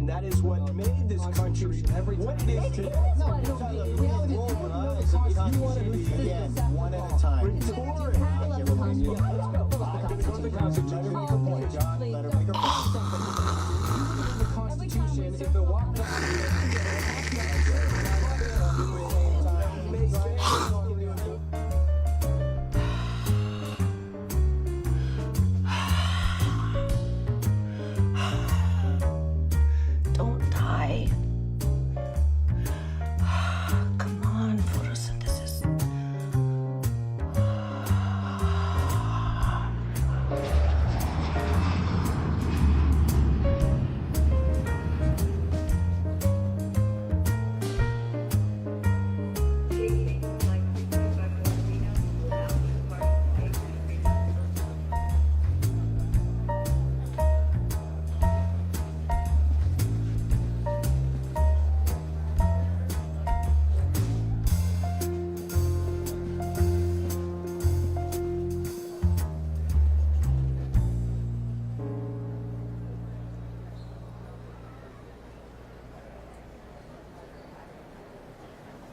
That is what made this country what it is today. One at a time.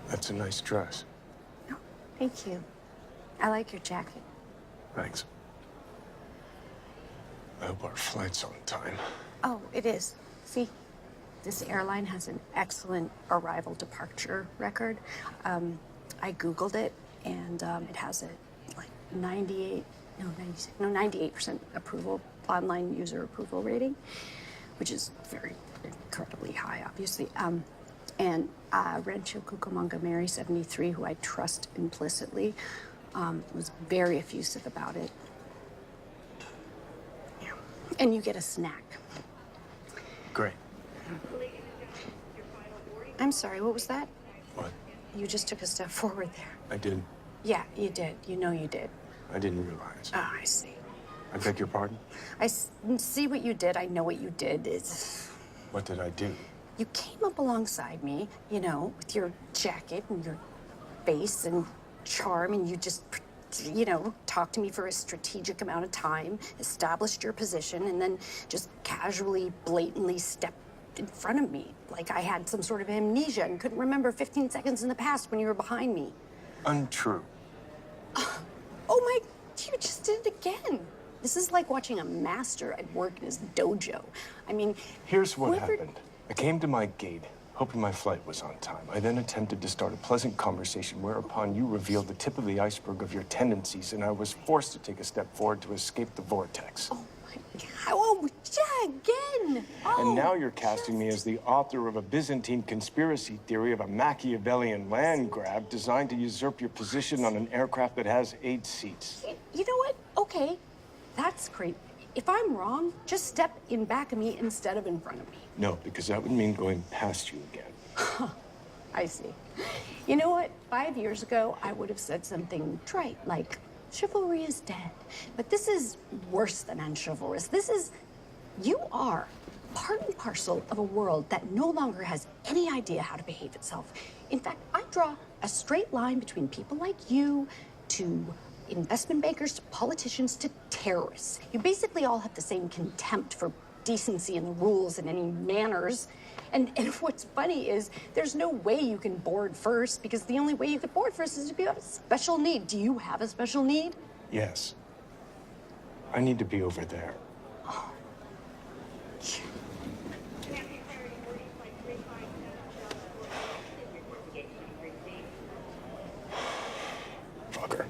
That's a nice dress. Oh, thank you. I like your jacket. Thanks. I hope our flight's on time. Oh, it is. See, this airline has an excellent arrival departure record. I Googled it, and it has a like 98% approval, online user approval rating, which is very incredibly high, obviously. And Rancho Cucamonga Mary 73, who I trust implicitly, was very effusive about it. Yeah. And you get a snack. Great. I'm sorry, what was that? What? You just took a step forward there. I did. Yeah, you did. You know you did. I didn't realize. Oh, I see. I beg your pardon? See what you did. I know what you did. What did I do? You came up alongside me, you know, with your jacket and your face and charm, and you just, you know, talked to me for a strategic amount of time, established your position, and then just casually, blatantly stepped in front of me like I had some sort of amnesia and couldn't remember 15 seconds in the past when you were behind me. Untrue. Oh my, you just did it again. This is like watching a master at work in his dojo. I mean, here's what happened. I came to my gate, hoping my flight was on time. I then attempted to start a pleasant conversation, whereupon you revealed the tip of the iceberg of your tendencies, and I was forced to take a step forward to escape the vortex. Oh my God, oh, yeah, again. Oh, and now you're casting me as the author of a Byzantine conspiracy theory of a Machiavellian land grab designed to usurp your position on an aircraft that has 8 seats. You know what? Okay, that's great. If I'm wrong, just step in back of me instead of in front of me. No, because that would mean going past you again. I see. You know what? 5 years ago, I would have said something trite, like, chivalry is dead. But this is worse than unchivalrous. This is, you are part and parcel of a world that no longer has any idea how to behave itself. In fact, I draw a straight line between people like you to investment bankers, to politicians, to terrorists. You basically all have the same contempt for decency and the rules and any manners. And what's funny is there's no way you can board first, because the only way you could board first is if you have a special need. Do you have a special need? Yes. I need to be over there. Fucker.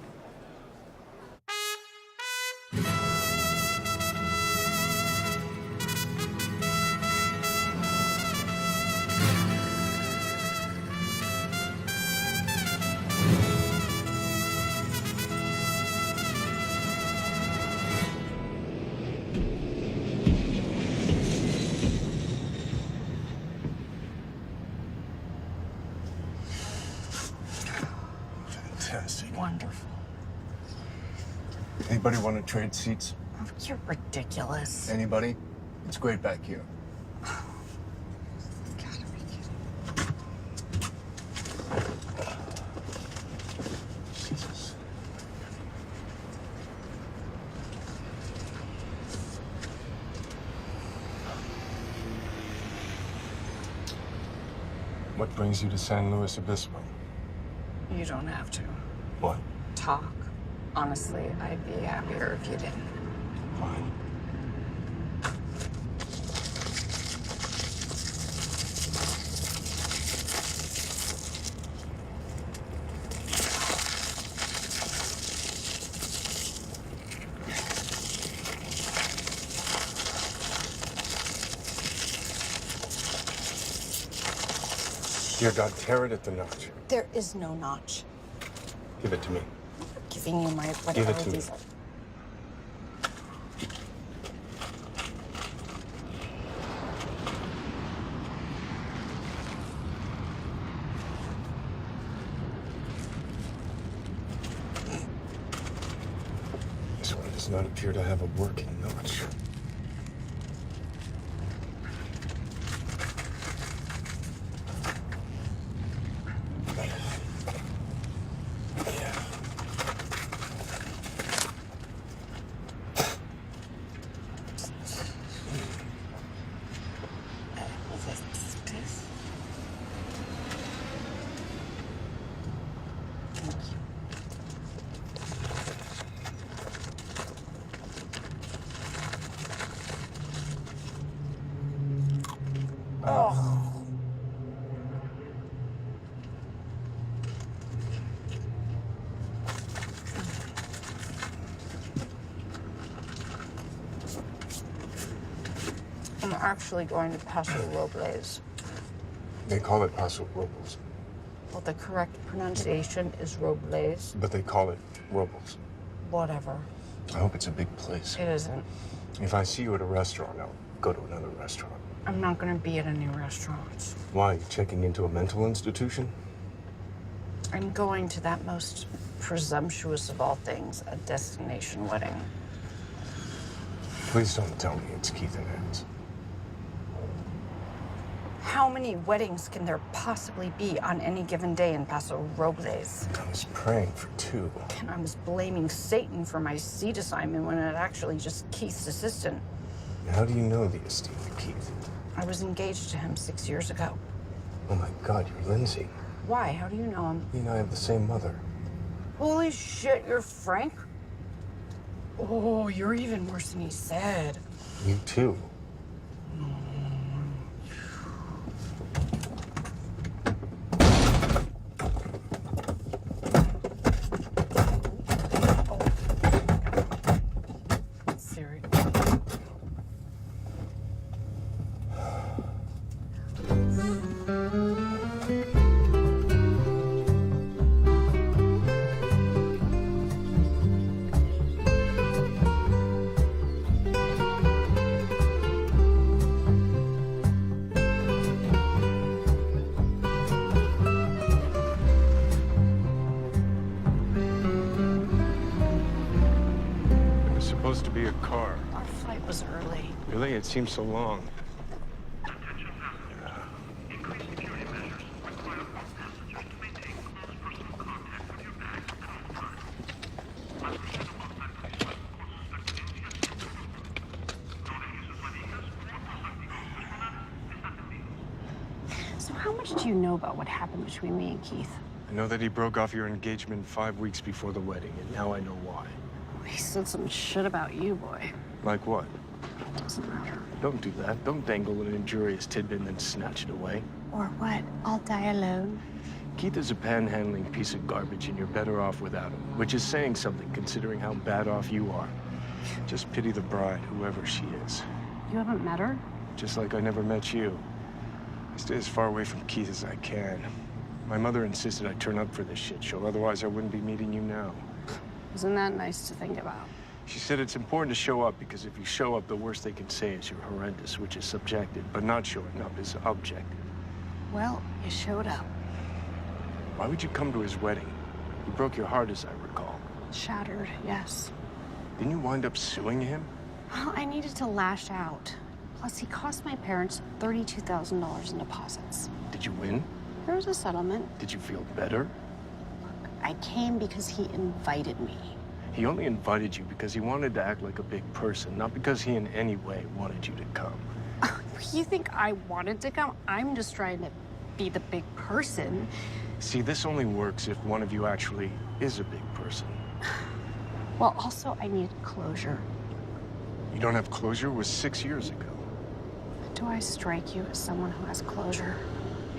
Fantastic. Wonderful. Anybody want to trade seats? Oh, you're ridiculous. Anybody? It's great back here. Gotta be kidding. Jesus. What brings you to San Luis Obispo? You don't have to What? talk. Honestly, I'd be happier if you didn't. Fine. Dear God, tear it at the notch. There is no notch. Give it to me. I'm giving you my whatever Give it to me. these are. This one does not appear to have a working notch. Oh. I'm actually going to Paso Robles. They call it Paso Robles, Well, the correct pronunciation is Robles. but they call it Robles. Whatever. I hope it's a big place. It isn't. If I see you at a restaurant, I'll go to another restaurant. I'm not going to be at any restaurants. Why? You checking into a mental institution? I'm going to that most presumptuous of all things, a destination wedding. Please don't tell me it's Keith and Ann's. How many weddings can there possibly be on any given day in Paso Robles? I was praying for two. And I was blaming Satan for my seat assignment when it actually just Keith's assistant. How do you know the esteemed Keith? I was engaged to him 6 years ago. Oh my God, you're Lindsay. Why? How do you know him? He and I have the same mother. Holy shit, you're Frank? Oh, you're even worse than he said. You too. Siri. It was supposed to be a car. Our flight was early. Really? It seems so long. So how much do you know about what happened between me and Keith? I know that he broke off your engagement 5 weeks before the wedding, and now I know why. He said some shit about you, boy. Like what? That doesn't matter. Don't do that. Don't dangle an injurious tidbit and then snatch it away. Or what? I'll die alone. Keith is a panhandling piece of garbage, and you're better off without him, which is saying something considering how bad off you are. Just pity the bride, whoever she is. You haven't met her? Just like I never met you. I stay as far away from Keith as I can. My mother insisted I turn up for this shit show, otherwise I wouldn't be meeting you now. Isn't that nice to think about? She said it's important to show up because if you show up, the worst they can say is you're horrendous, which is subjective, but not showing up is objective. Well, you showed up. Why would you come to his wedding? He broke your heart, as I recall. Shattered, yes. Didn't you wind up suing him? Well, I needed to lash out. Plus, he cost my parents $32,000 in deposits. Did you win? There was a settlement. Did you feel better? I came because he invited me. He only invited you because he wanted to act like a big person, not because he in any way wanted you to come. You think I wanted to come? I'm just trying to be the big person. See, this only works if one of you actually is a big person. Well, also, I need closure. You don't have closure was 6 years ago. Do I strike you as someone who has closure?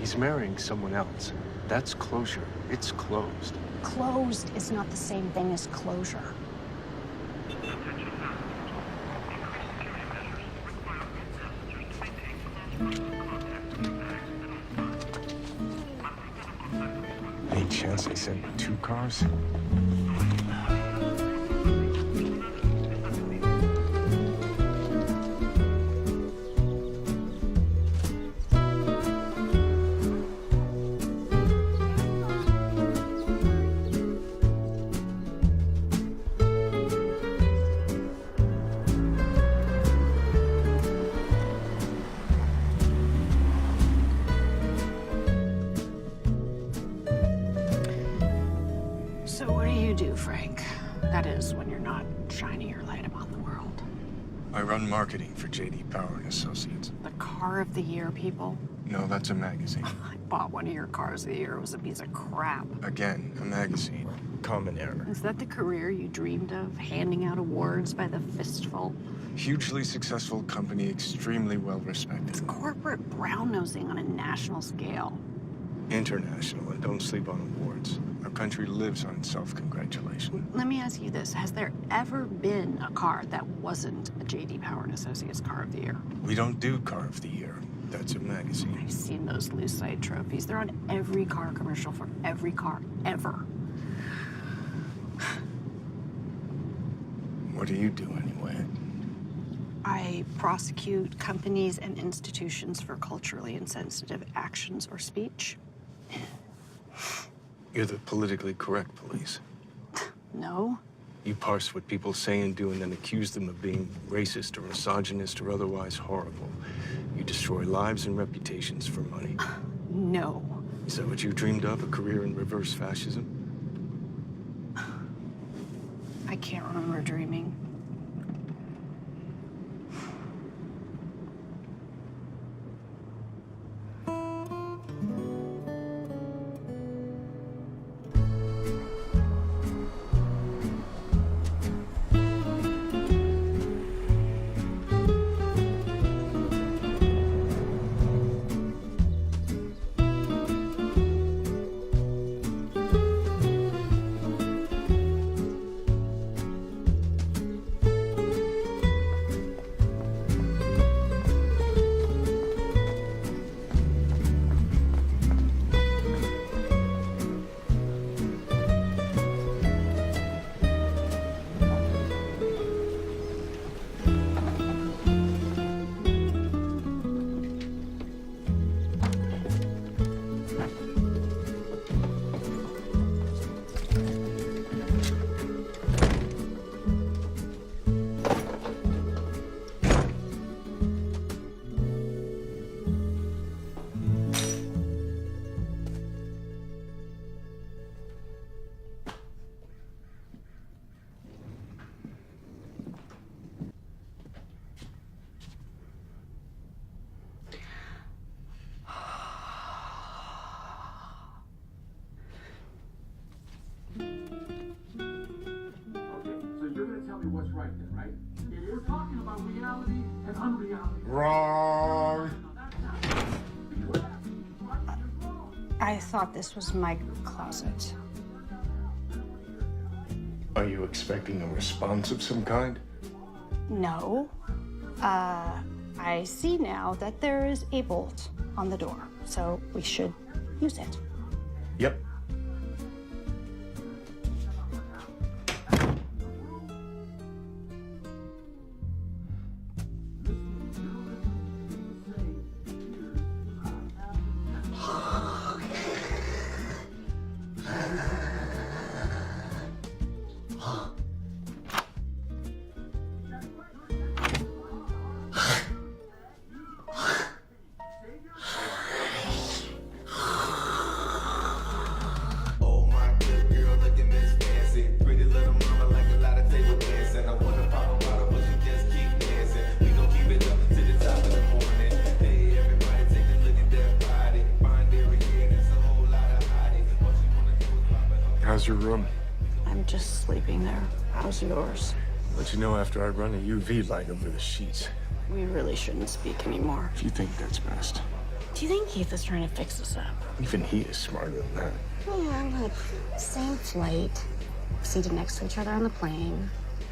He's marrying someone else. That's closure. It's closed. Closed is not the same thing as closure. Any chance they sent 2 cars? So what do you do, Frank? That is, when you're not shining your light upon the world. I run marketing for J.D. Power and Associates. The car of the year, people. No, that's a magazine. I bought one of your cars of the year. It was a piece of crap. Again, a magazine. Common error. Is that the career you dreamed of? Handing out awards by the fistful? Hugely successful company, extremely well respected. It's corporate brown-nosing on a national scale. International, and don't sleep on awards. Our country lives on self-congratulation. Let me ask you this. Has there ever been a car that wasn't a J.D. Power and Associates car of the year? We don't do car of the year. That's a magazine. I've seen those Lucite trophies. They're on every car commercial for every car ever. What do you do anyway? I prosecute companies and institutions for culturally insensitive actions or speech. You're the politically correct police. No. You parse what people say and do and then accuse them of being racist or misogynist or otherwise horrible. You destroy lives and reputations for money. No. Is that what you dreamed of, a career in reverse fascism? I can't remember dreaming. right? We're talking about reality and unreality. Wrong. I thought this was my closet. Are you expecting a response of some kind? No. I see now that there is a bolt on the door, so we should use it. Yep. Oh my good girl, look at Miss Fancy. Pretty little mama like a lot of table dancing. I wanna pop a bottle, but she just keep dancing. We gon' keep it up to the top of the morning. Hey, everybody take a look at that body. Find every year, that's a whole lot of hiding. What you wanna do is pop it up. How's your room? I'm just sleeping there. How's yours? Let you know after I run a UV light over the sheets. We really shouldn't speak anymore. If you think that's best. Do you think Keith is trying to fix us up? Even he is smarter than that. Yeah, look, same flight, seated next to each other on the plane,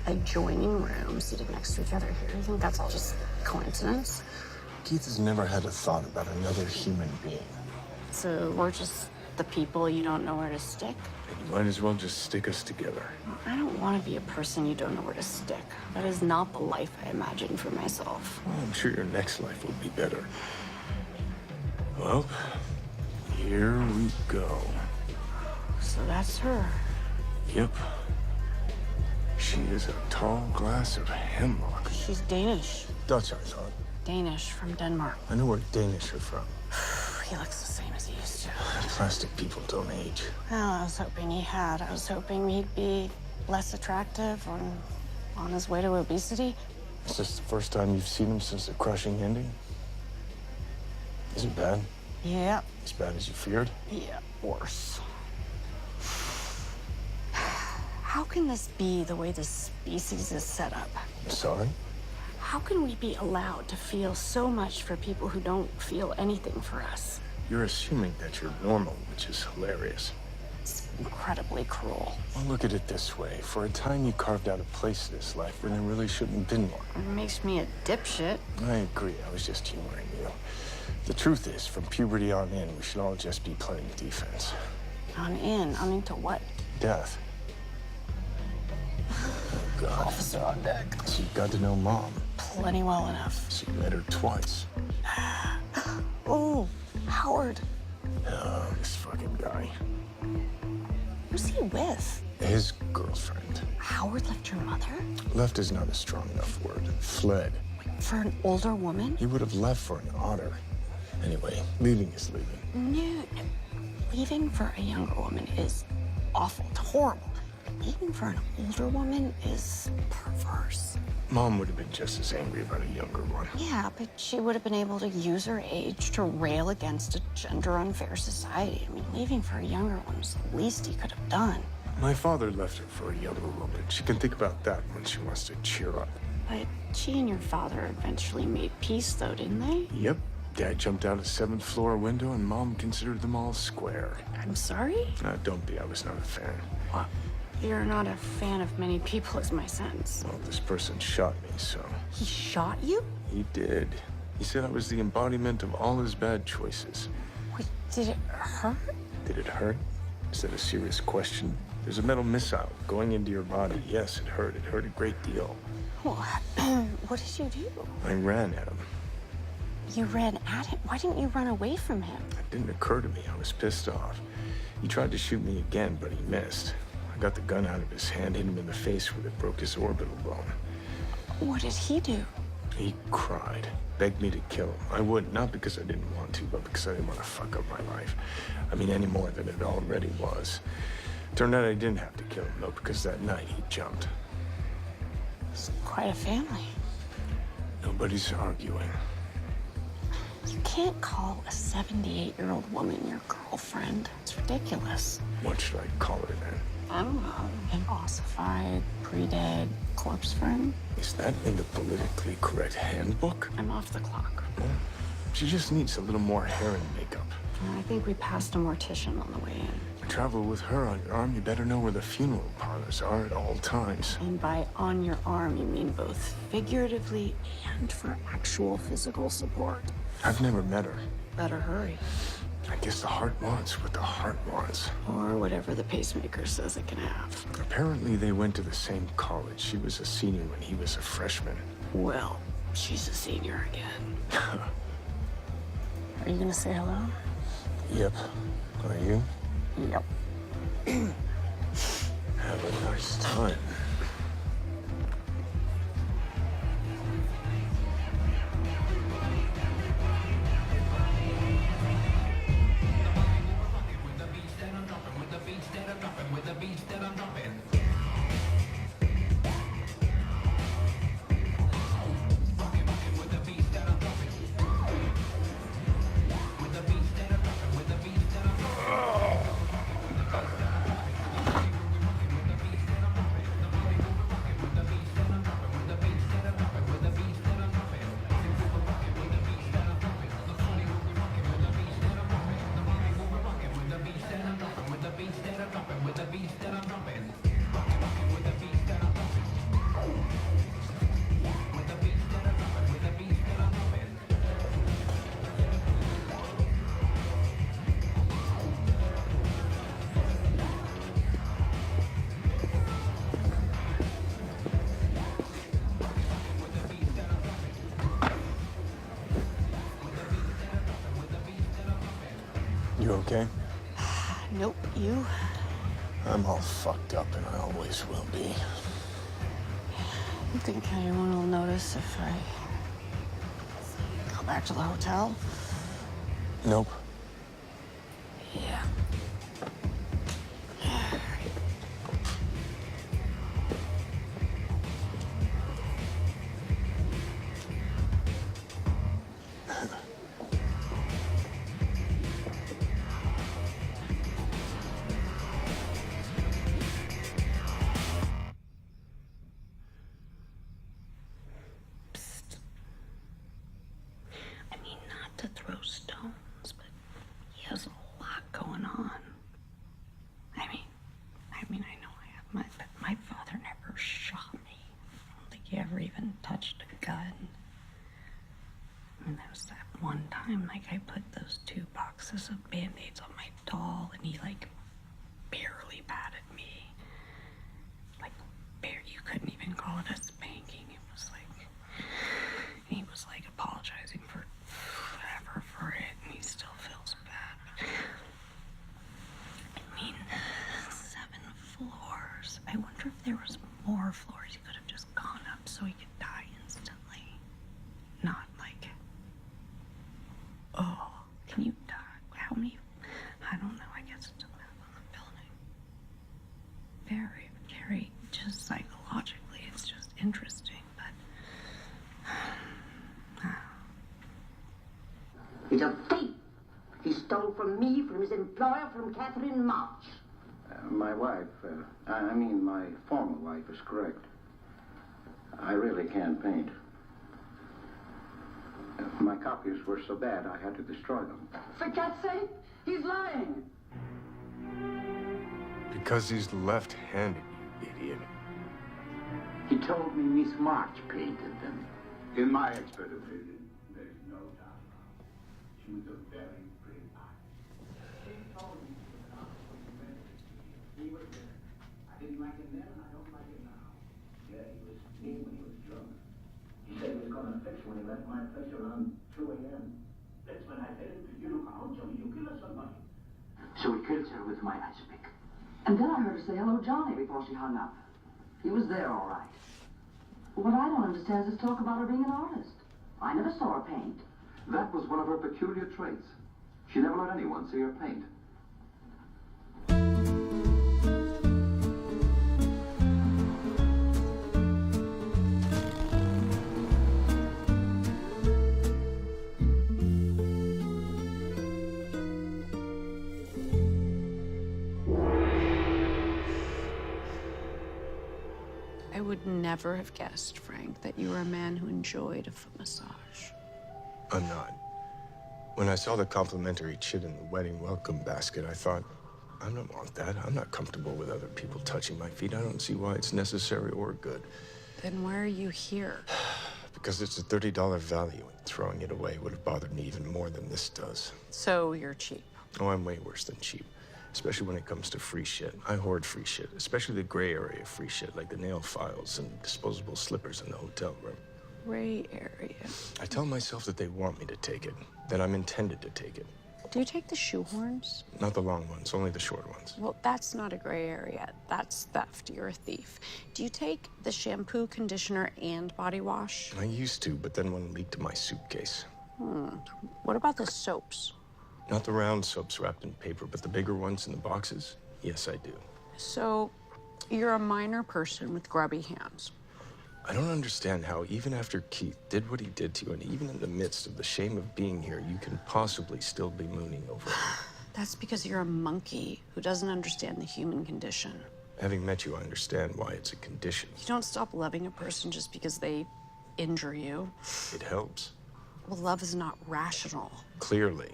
adjoining room, seated next to each other here. You think that's all just coincidence? Keith has never had a thought about another human being. So we're just the people you don't know where to stick? And you might as well just stick us together. I don't want to be a person you don't know where to stick. That is not the life I imagined for myself. Well, I'm sure your next life will be better. Well, here we go. So that's her. Yep. She is a tall glass of hemlock. She's Danish. Dutch, I thought. Danish from Denmark. I know where Danish are from. He looks the same as he used to. Plastic people don't age. Well, I was hoping he had. I was hoping he'd be less attractive on his way to obesity. Is this the first time you've seen him since the crushing ending? Is it bad? Yeah. As bad as you feared? Yeah, worse. How can this be the way this species is set up? Sorry? How can we be allowed to feel so much for people who don't feel anything for us? You're assuming that you're normal, which is hilarious. It's incredibly cruel. Well, look at it this way. For a time, you carved out a place in this life when there really shouldn't have been one. It makes me a dipshit. I agree. I was just humoring you. The truth is, from puberty on in, we should all just be playing defense. On into what? Death. Oh, God. Officer on deck. So you got to know Mom. Plenty well enough. So you met her twice. Oh, Howard. Oh, this fucking guy. Who's he with? His girlfriend. Howard left your mother? Left is not a strong enough word. Fled. For an older woman? He would have left for an otter. Anyway, leaving is leaving. No. Leaving for a younger woman is awful. It's horrible. Leaving for an older woman is perverse. Mom would have been just as angry about a younger one. Yeah, but she would have been able to use her age to rail against a gender-unfair society. I mean, leaving for a younger one was the least he could have done. My father left her for a younger woman. She can think about that when she wants to cheer up. But she and your father eventually made peace, though, didn't they? Yep. Dad jumped out a 7th floor window and Mom considered them all square. I'm sorry? Don't be. I was not a fan. What? You're not a fan of many people, is my sense. Well, this person shot me, so... He shot you? He did. He said I was the embodiment of all his bad choices. Wait, did it hurt? Did it hurt? Is that a serious question? There's a metal missile going into your body. Yes, it hurt. It hurt a great deal. Well, what did you do? I ran at him. You ran at him? Why didn't you run away from him? It didn't occur to me. I was pissed off. He tried to shoot me again, but he missed. I got the gun out of his hand, hit him in the face with it, broke his orbital bone. What did he do? He cried, begged me to kill him. I wouldn't, not because I didn't want to, but because I didn't want to fuck up my life. I mean, any more than it already was. Turned out I didn't have to kill him, though, because that night he jumped. It's quite a family. Nobody's arguing. You can't call a 78-year-old woman your girlfriend. It's ridiculous. What should I call her then? I'm an ossified, pre-dead corpse friend. Is that in the politically correct handbook? I'm off the clock. She just needs a little more hair and makeup. I think we passed a mortician on the way in. Travel with her on your arm, you better know where the funeral parlors are at all times. And by on your arm, you mean both figuratively and for actual physical support. I've never met her. Better hurry. I guess the heart wants what the heart wants. Or whatever the pacemaker says it can have. Apparently they went to the same college. She was a senior when he was a freshman. Well, she's a senior again. Are you gonna say hello? Yep. Are you? Yep. Have a nice time. You okay? Nope, you? I'm all fucked up and I always will be. You think anyone will notice if I go back to the hotel? Nope. Yeah. I mean, not to throw stones, but he has a lot going on. I know I have but my father never shot me. I don't think he ever even touched a gun. And there was that one time, I put those 2 boxes of Band-Aids on my doll, and he, barely patted me. You couldn't even call it a spanking. It was he was apologizing for forever for it, and he still feels bad. I mean, 7 floors. I wonder if there was more floors he could have just gone up so he could die instantly. Not oh, can you die? How many? I don't know. I guess it depends on the building. Very, very, just psychologically, it's just interesting, but. He's a thief. He stole from me, from his employer, from Catherine March. My wife, my former wife is correct. I really can't paint. My copies were so bad I had to destroy them. For God's sake, he's lying. Because he's left-handed, you idiot. He told me Miss March painted them. In my expert opinion, there's no doubt about it. She was a very pretty artist. She told me she was not he was there. I didn't like him then, and I don't like him now. Yeah, he was mean when he was drunk. He said he was going to fix when he left my place around 2 a.m. That's when I said to you, look out, Johnny, you kill somebody. So he kills her with my ice pick. And then I heard her say hello, Johnny, before she hung up. He was there, all right. What I don't understand is this talk about her being an artist. I never saw her paint. That was one of her peculiar traits. She never let anyone see her paint. would never have guessed, Frank, that you were a man who enjoyed a foot massage. I'm not. When I saw the complimentary chit in the wedding welcome basket, I thought, I don't want that. I'm not comfortable with other people touching my feet. I don't see why it's necessary or good. Then why are you here? Because it's a $30 value, and throwing it away would have bothered me even more than this does. So you're cheap. Oh, I'm way worse than cheap. Especially when it comes to free shit. I hoard free shit, especially the gray area free shit, like the nail files and disposable slippers in the hotel room. Gray area. I tell myself that they want me to take it, that I'm intended to take it. Do you take the shoehorns? Not the long ones, only the short ones. Well, that's not a gray area. That's theft. You're a thief. Do you take the shampoo, conditioner, and body wash? I used to, but then one leaked in my suitcase. What about the soaps? Not the round soaps wrapped in paper, but the bigger ones in the boxes? Yes, I do. So, you're a minor person with grubby hands. I don't understand how, even after Keith did what he did to you, and even in the midst of the shame of being here, you can possibly still be mooning over it. That's because you're a monkey who doesn't understand the human condition. Having met you, I understand why it's a condition. You don't stop loving a person just because they injure you. It helps. Well, love is not rational. Clearly.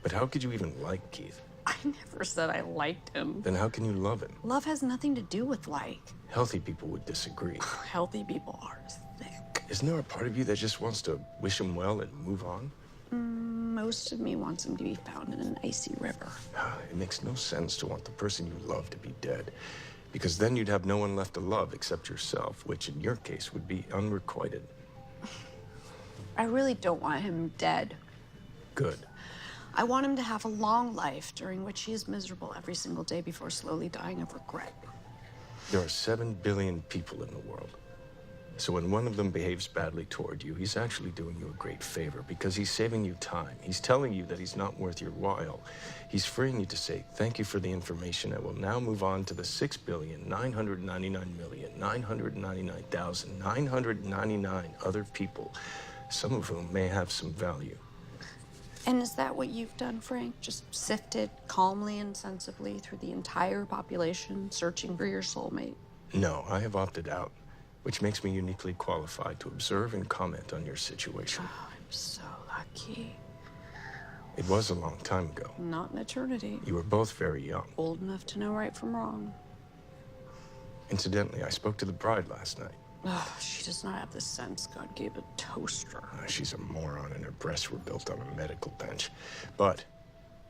But how could you even like Keith? I never said I liked him. Then how can you love him? Love has nothing to do with like. Healthy people would disagree. Healthy people are thick. Isn't there a part of you that just wants to wish him well and move on? Most of me wants him to be found in an icy river. It makes no sense to want the person you love to be dead, because then you'd have no one left to love except yourself, which in your case would be unrequited. I really don't want him dead. Good. I want him to have a long life during which he is miserable every single day before slowly dying of regret. There are 7 billion people in the world. So when one of them behaves badly toward you, he's actually doing you a great favor because he's saving you time. He's telling you that he's not worth your while. He's freeing you to say, thank you for the information. I will now move on to the 6,999,999,999 other people, some of whom may have some value. And is that what you've done, Frank? Just sifted calmly and sensibly through the entire population, searching for your soulmate? No, I have opted out, which makes me uniquely qualified to observe and comment on your situation. Oh, I'm so lucky. It was a long time ago. Not an eternity. You were both very young. Old enough to know right from wrong. Incidentally, I spoke to the bride last night. Oh, she does not have the sense God gave a toaster. She's a moron, and her breasts were built on a medical bench. But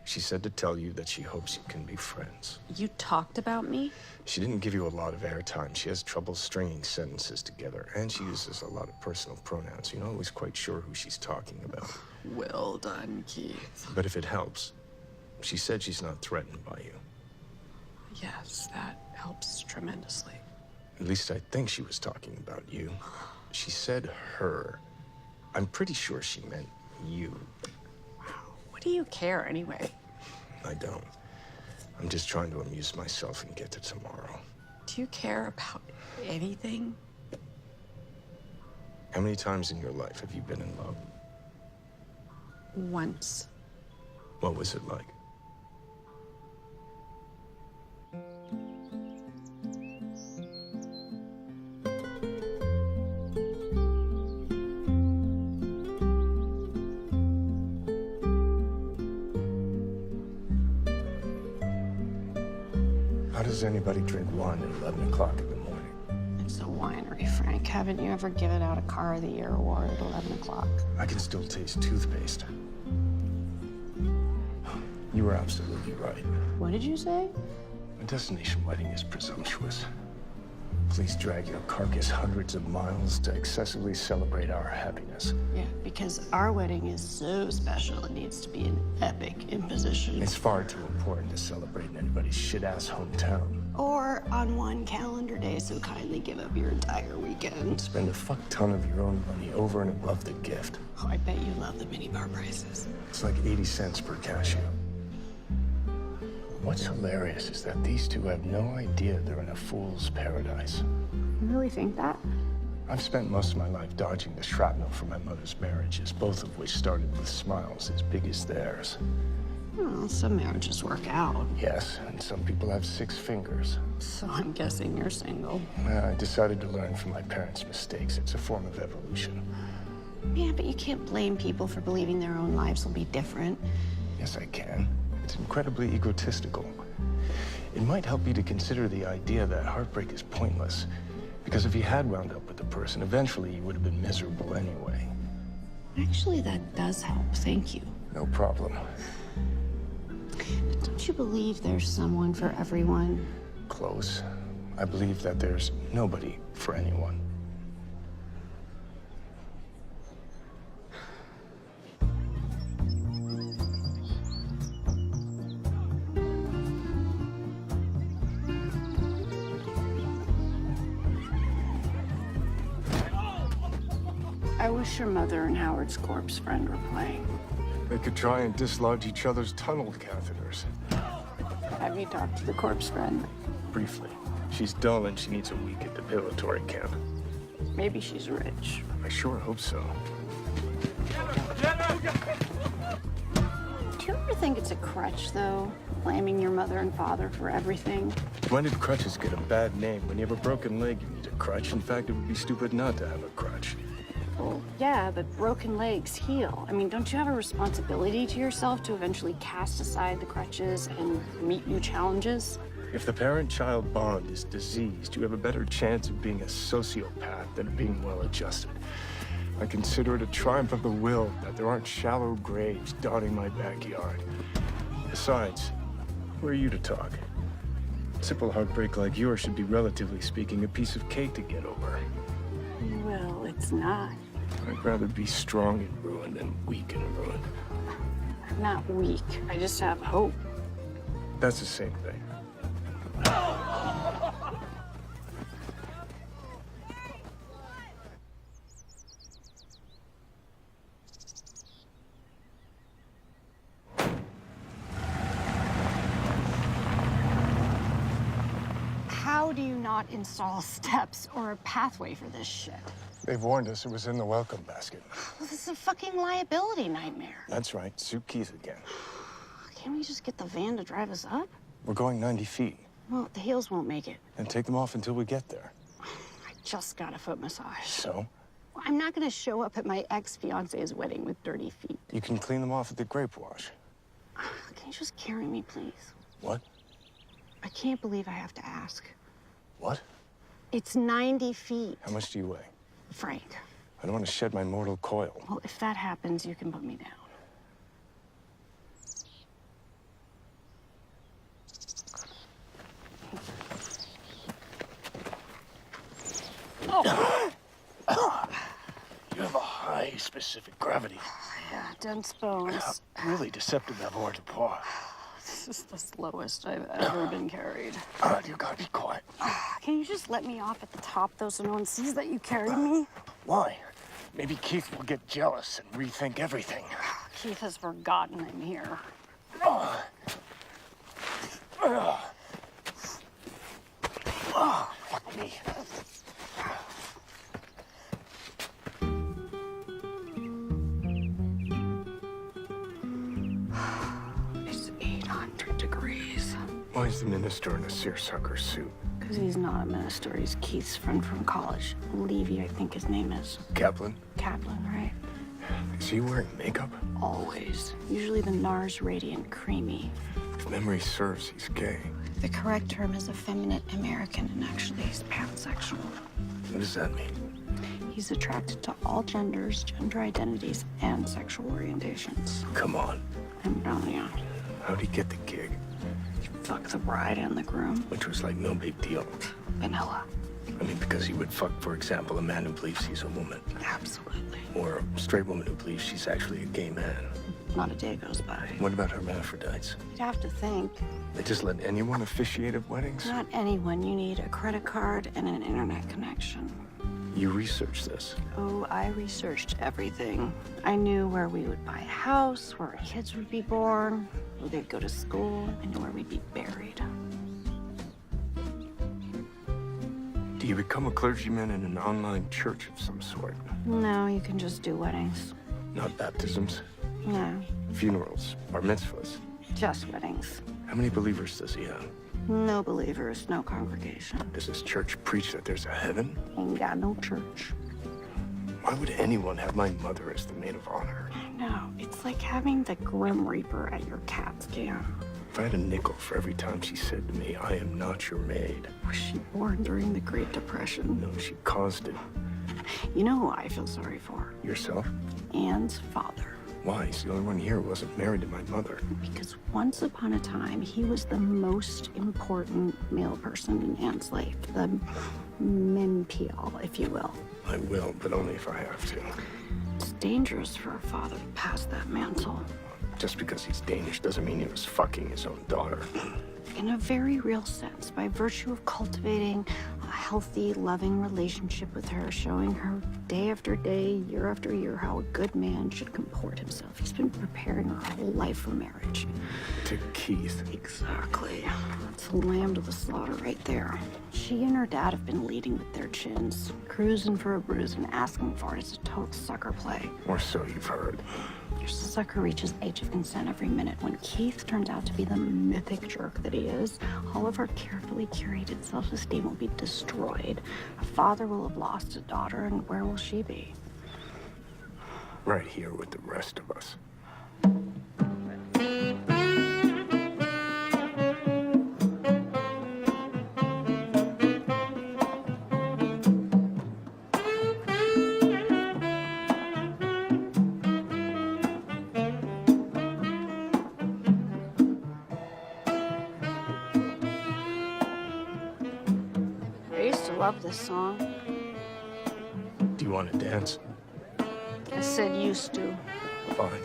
she said to tell you that she hopes you can be friends. You talked about me? She didn't give you a lot of airtime. She has trouble stringing sentences together, and she uses a lot of personal pronouns. You're not always quite sure who she's talking about. Well done, Keith. But if it helps, she said she's not threatened by you. Yes, that helps tremendously. At least I think she was talking about you. She said her. I'm pretty sure she meant you. What do you care anyway? I don't. I'm just trying to amuse myself and get to tomorrow. Do you care about anything? How many times in your life have you been in love? Once. What was it like? How does anybody drink wine at 11 o'clock in the morning? It's a winery, Frank. Haven't you ever given out a Car of the Year award at 11 o'clock? I can still taste toothpaste. You were absolutely right. What did you say? A destination wedding is presumptuous. Please drag your carcass hundreds of miles to excessively celebrate our happiness. Yeah, because our wedding is so special, it needs to be an epic imposition. It's far too important to celebrate in anybody's shit-ass hometown. Or on one calendar day, so kindly give up your entire weekend. Spend a fuck ton of your own money over and above the gift. Oh, I bet you love the minibar prices. It's like 80 cents per cashew. What's hilarious is that these two have no idea they're in a fool's paradise. You really think that? I've spent most of my life dodging the shrapnel from my mother's marriages, both of which started with smiles as big as theirs. Well, some marriages work out. Yes, and some people have 6 fingers. So I'm guessing you're single. I decided to learn from my parents' mistakes. It's a form of evolution. Yeah, but you can't blame people for believing their own lives will be different. Yes, I can. It's incredibly egotistical. It might help you to consider the idea that heartbreak is pointless. Because if you had wound up with the person, eventually you would have been miserable anyway. Actually, that does help. Thank you. No problem. Don't you believe there's someone for everyone? Close. I believe that there's nobody for anyone. I wish your mother and Howard's corpse friend were playing. They could try and dislodge each other's tunnel catheters. Have you talked to the corpse friend? Briefly. She's dull and she needs a week at the depilatory camp. Maybe she's rich. I sure hope so. Do you ever think it's a crutch, though? Blaming your mother and father for everything? When did crutches get a bad name? When you have a broken leg, you need a crutch. In fact, it would be stupid not to have a crutch. Well, yeah, but broken legs heal. I mean, don't you have a responsibility to yourself to eventually cast aside the crutches and meet new challenges? If the parent-child bond is diseased, you have a better chance of being a sociopath than of being well-adjusted. I consider it a triumph of the will that there aren't shallow graves dotting my backyard. Besides, who are you to talk? Simple heartbreak like yours should be, relatively speaking, a piece of cake to get over. Well, it's not. I'd rather be strong in ruin than weak in ruin. I'm not weak. I just have hope. That's the same thing. How do you not install steps or a pathway for this shit? They've warned us it was in the welcome basket. Well, this is a fucking liability nightmare. That's right, suit keys again. Can't we just get the van to drive us up? We're going 90 feet. Well, the heels won't make it. And take them off until we get there. I just got a foot massage. So? Well, I'm not gonna show up at my ex-fiance's wedding with dirty feet. You can clean them off at the grape wash. Can you just carry me, please? What? I can't believe I have to ask. What? It's 90 feet. How much do you weigh? Frank. I don't want to shed my mortal coil. Well, if that happens, you can put me down. You have a high specific gravity. Yeah, dense bones. Really deceptive avoirdupois. This is the slowest I've ever been carried. You gotta be quiet. Can you just let me off at the top, though, so no one sees that you carried me? Why? Maybe Keith will get jealous and rethink everything. Keith has forgotten I'm here. Fuck me. It's 800 degrees. Why is the minister in a seersucker suit? Because he's not a minister. He's Keith's friend from college. Levy, I think his name is. Kaplan? Kaplan, right? Is he wearing makeup? Always. Usually the NARS radiant creamy. If memory serves, he's gay. The correct term is effeminate American, and actually he's pansexual. What does that mean? He's attracted to all genders, gender identities, and sexual orientations. Come on. I'm telling you. How'd he get the gig? Fuck the bride and the groom. Which was like no big deal. Vanilla. I mean, because he would fuck, for example, a man who believes he's a woman. Absolutely. Or a straight woman who believes she's actually a gay man. Not a day goes by. What about hermaphrodites? You'd have to think. They just let anyone officiate at weddings? Not anyone. You need a credit card and an internet connection. You researched this? Oh, I researched everything. I knew where we would buy a house, where our kids would be born, where they'd go to school, I knew where we'd be buried. Do you become a clergyman in an online church of some sort? No, you can just do weddings. Not baptisms? No. Funerals? Bar mitzvahs? Just weddings. How many believers does he have? No believers, no congregation. Does his church preach that there's a heaven? Ain't got no church. Why would anyone have my mother as the maid of honor? No, it's like having the Grim Reaper at your CAT scan. If I had a nickel for every time she said to me, I am not your maid. Was she born during the Great Depression? No, she caused it. You know who I feel sorry for? Yourself? Anne's father. Why? He's the only one here who wasn't married to my mother. Because once upon a time, he was the most important male person in Anne's life. The menpiel, if you will. I will, but only if I have to. It's dangerous for a father to pass that mantle. Just because he's Danish doesn't mean he was fucking his own daughter. In a very real sense, by virtue of cultivating a healthy, loving relationship with her, showing her day after day, year after year, how a good man should comport himself. He's been preparing her whole life for marriage. To Keith. Exactly. That's a lamb to the slaughter right there. She and her dad have been leading with their chins, cruising for a bruise and asking for it as a total sucker play. Or so you've heard. Your sucker reaches age of consent every minute. When Keith turns out to be the mythic jerk that he is, all of our carefully curated self-esteem will be destroyed. A father will have lost a daughter, and where will she be? Right here with the rest of us. Love this song. Do you want to dance? I said used to. Fine.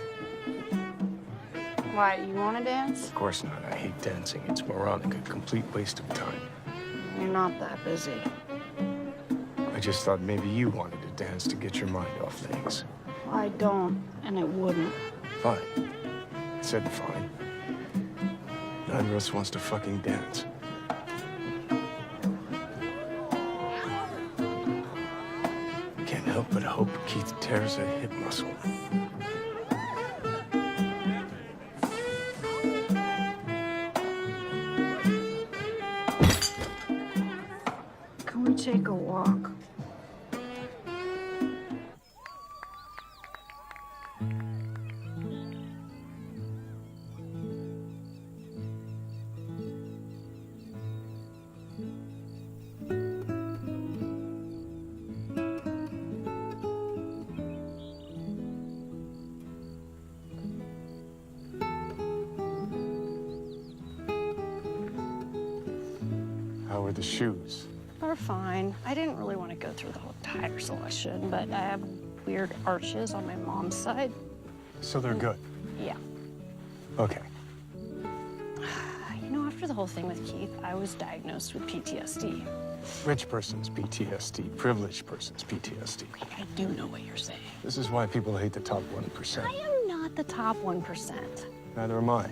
Why, you want to dance? Of course not. I hate dancing. It's moronic, a complete waste of time. You're not that busy. I just thought maybe you wanted to dance to get your mind off things. I don't, and it wouldn't. Fine. I said fine. Neither of us wants to fucking dance. Can't help but hope Keith tears a hip muscle. Can we take a walk? How are the shoes? They're fine. I didn't really want to go through the whole tire selection, but I have weird arches on my mom's side. So they're good? Yeah. Okay. You know, after the whole thing with Keith, I was diagnosed with PTSD. Rich person's PTSD, privileged person's PTSD. I do know what you're saying. This is why people hate the top 1%. I am not the top 1%. Neither am I.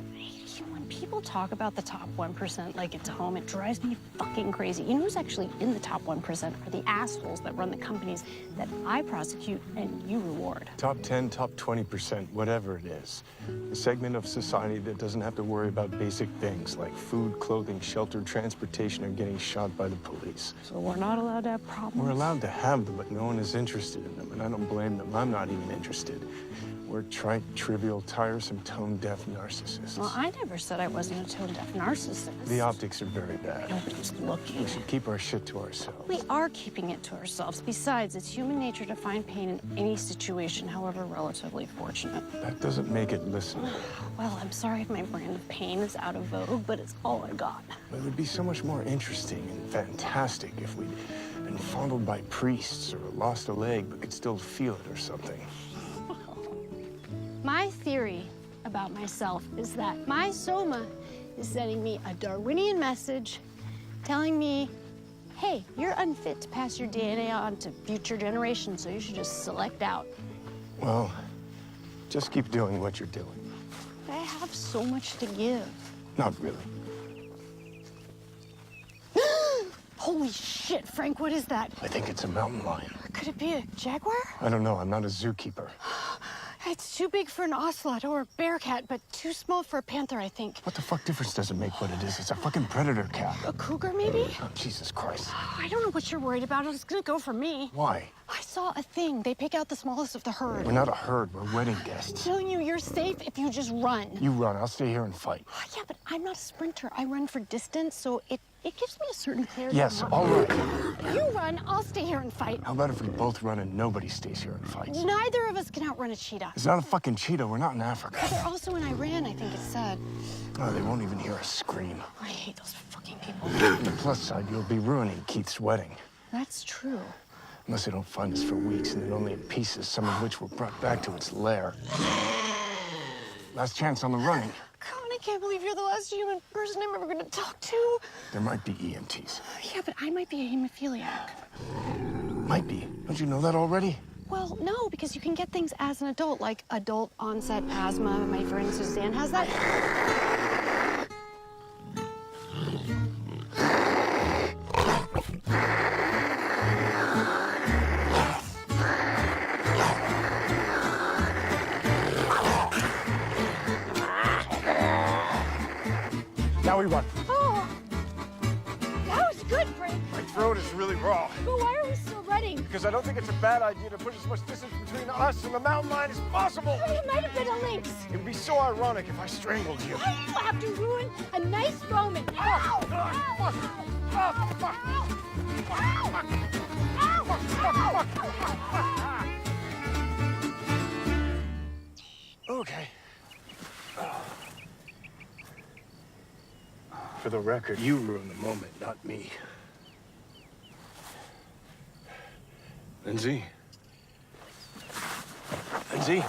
When people talk about the top 1% like it's home, it drives me fucking crazy. You know who's actually in the top 1% are the assholes that run the companies that I prosecute and you reward. Top 10, top 20%, whatever it is. A segment of society that doesn't have to worry about basic things like food, clothing, shelter, transportation, or getting shot by the police. So we're not allowed to have problems? We're allowed to have them, but no one is interested in them, and I don't blame them. I'm not even interested. We're trite, trivial, tiresome, tone-deaf narcissists. Well, I never said I wasn't a tone-deaf narcissist. The optics are very bad. Nobody's looking. We should keep our shit to ourselves. We are keeping it to ourselves. Besides, it's human nature to find pain in any situation, however relatively fortunate. That doesn't make it listenable. Well, I'm sorry if my brand of pain is out of vogue, but it's all I got. It would be so much more interesting and fantastic if we'd been fondled by priests or lost a leg but could still feel it or something. My theory about myself is that my soma is sending me a Darwinian message telling me, hey, you're unfit to pass your DNA on to future generations, so you should just select out. Well, just keep doing what you're doing. I have so much to give. Not really. Holy shit, Frank, what is that? I think it's a mountain lion. Could it be a jaguar? I don't know. I'm not a zookeeper. It's too big for an ocelot or a bear cat, but too small for a panther, I think. What the fuck difference does it make what it is? It's a fucking predator cat. A cougar, maybe? Oh, Jesus Christ. I don't know what you're worried about. It's gonna go for me. Why? I saw a thing. They pick out the smallest of the herd. We're not a herd. We're wedding guests. I'm telling you, you're safe if you just run. You run. I'll stay here and fight. Yeah, but I'm not a sprinter. I run for distance, so it gives me a certain clarity. Yes, all right. You run, I'll stay here and fight. How about if we both run and nobody stays here and fights? Neither of us can outrun a cheetah. It's not a fucking cheetah. We're not in Africa. But they're also in Iran, I think it said. Oh, they won't even hear us scream. I hate those fucking people. On the plus side, you'll be ruining Keith's wedding. That's true. Unless they don't find us for weeks and then only in pieces, some of which were brought back to its lair. Last chance on the running. God, I can't believe you're the last human person I'm ever gonna talk to. There might be EMTs. Yeah, but I might be a hemophiliac. Might be. Don't you know that already? Well, no, because you can get things as an adult, like adult onset asthma. My friend Suzanne has that. Now we run. Oh, that was good, Frank. My throat is really raw. But why are we still running? Because I don't think it's a bad idea to put as much distance between us and the mountain line as possible. Oh, it might have been a lynx. It would be so ironic if I strangled you. Why do you have to ruin a nice moment? Ow! Ow! Okay. For the record, you ruined the moment, not me. Lindsay? Lindsay?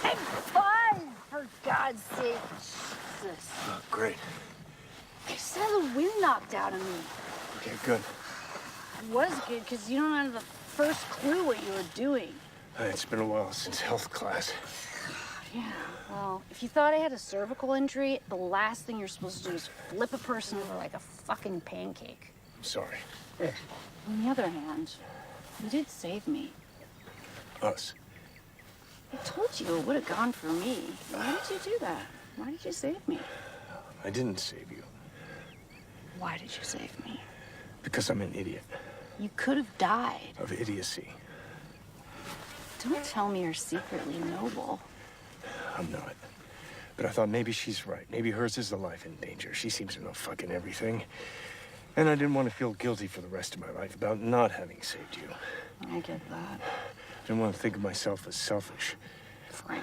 I'm fine, for God's sake. Jesus. Oh, great. I just had the wind knocked out of me. Okay, good. It was good, because you don't have the first clue what you were doing. It's been a while since health class. Yeah, well, if you thought I had a cervical injury, the last thing you're supposed to do is flip a person over like a fucking pancake. I'm sorry. On the other hand, you did save me. Us. I told you it would have gone for me. Why did you do that? Why did you save me? I didn't save you. Why did you save me? Because I'm an idiot. You could have died. Of idiocy. Don't tell me you're secretly noble. I'm not. But I thought maybe she's right. Maybe hers is the life in danger. She seems to know fucking everything. And I didn't want to feel guilty for the rest of my life about not having saved you. I get that. I didn't want to think of myself as selfish. Frank.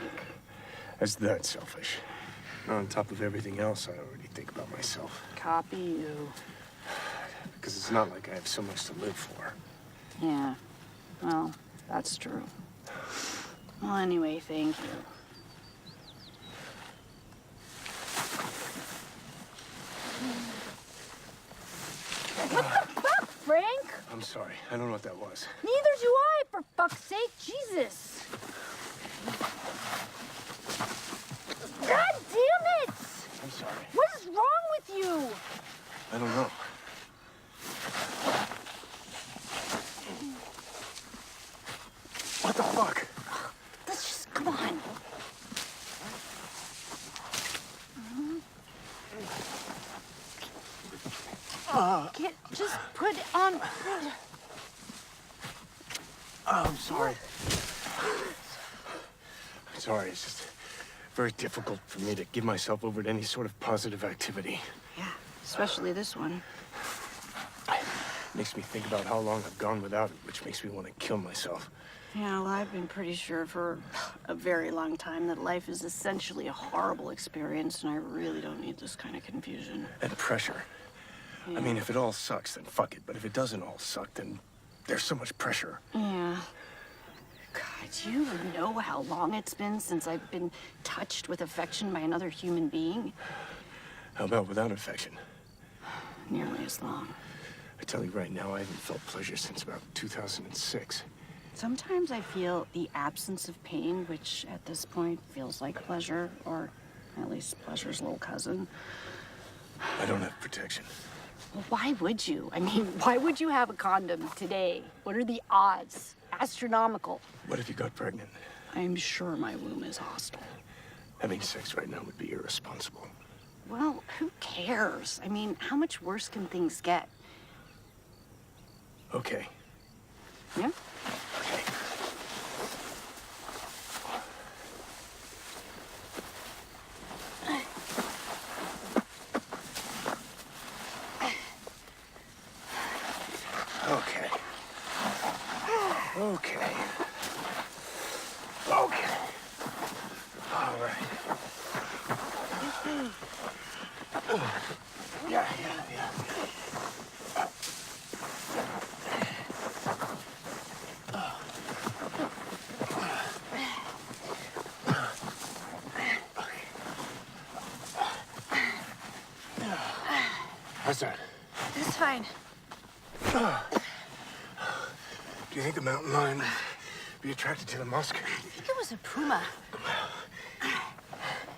As that selfish. On top of everything else, I already think about myself. Copy you. Because it's not like I have so much to live for. Yeah. Well, that's true. Well, anyway, thank you. What the fuck, Frank? I'm sorry. I don't know what that was. Neither do I, for fuck's sake. Jesus. God damn it! I'm sorry. What is wrong with you? I don't know. What the fuck? Let's just, come on. Just put it on. Oh, I'm sorry. I'm sorry. It's just very difficult for me to give myself over to any sort of positive activity. Yeah, especially this one. Makes me think about how long I've gone without it, which makes me want to kill myself. Yeah, well, I've been pretty sure for a very long time that life is essentially a horrible experience, and I really don't need this kind of confusion. And pressure. Yeah. I mean, if it all sucks, then fuck it. But if it doesn't all suck, then there's so much pressure. Yeah. God, do you know how long it's been since I've been touched with affection by another human being? How about without affection? Nearly as long. I tell you right now, I haven't felt pleasure since about 2006. Sometimes I feel the absence of pain, which at this point feels like pleasure, or at least pleasure's little cousin. I don't have protection. Well, why would you? I mean, why would you have a condom today? What are the odds? astronomical. What if you got pregnant? I'm sure my womb is hostile. Having sex right now would be irresponsible. Well, who cares? I mean, how much worse can things get? Okay. Yeah? Okay. Okay. Okay. Okay. All right. Yeah. How's that? It's fine. Do you think a mountain lion would be attracted to the musk? I think it was a puma.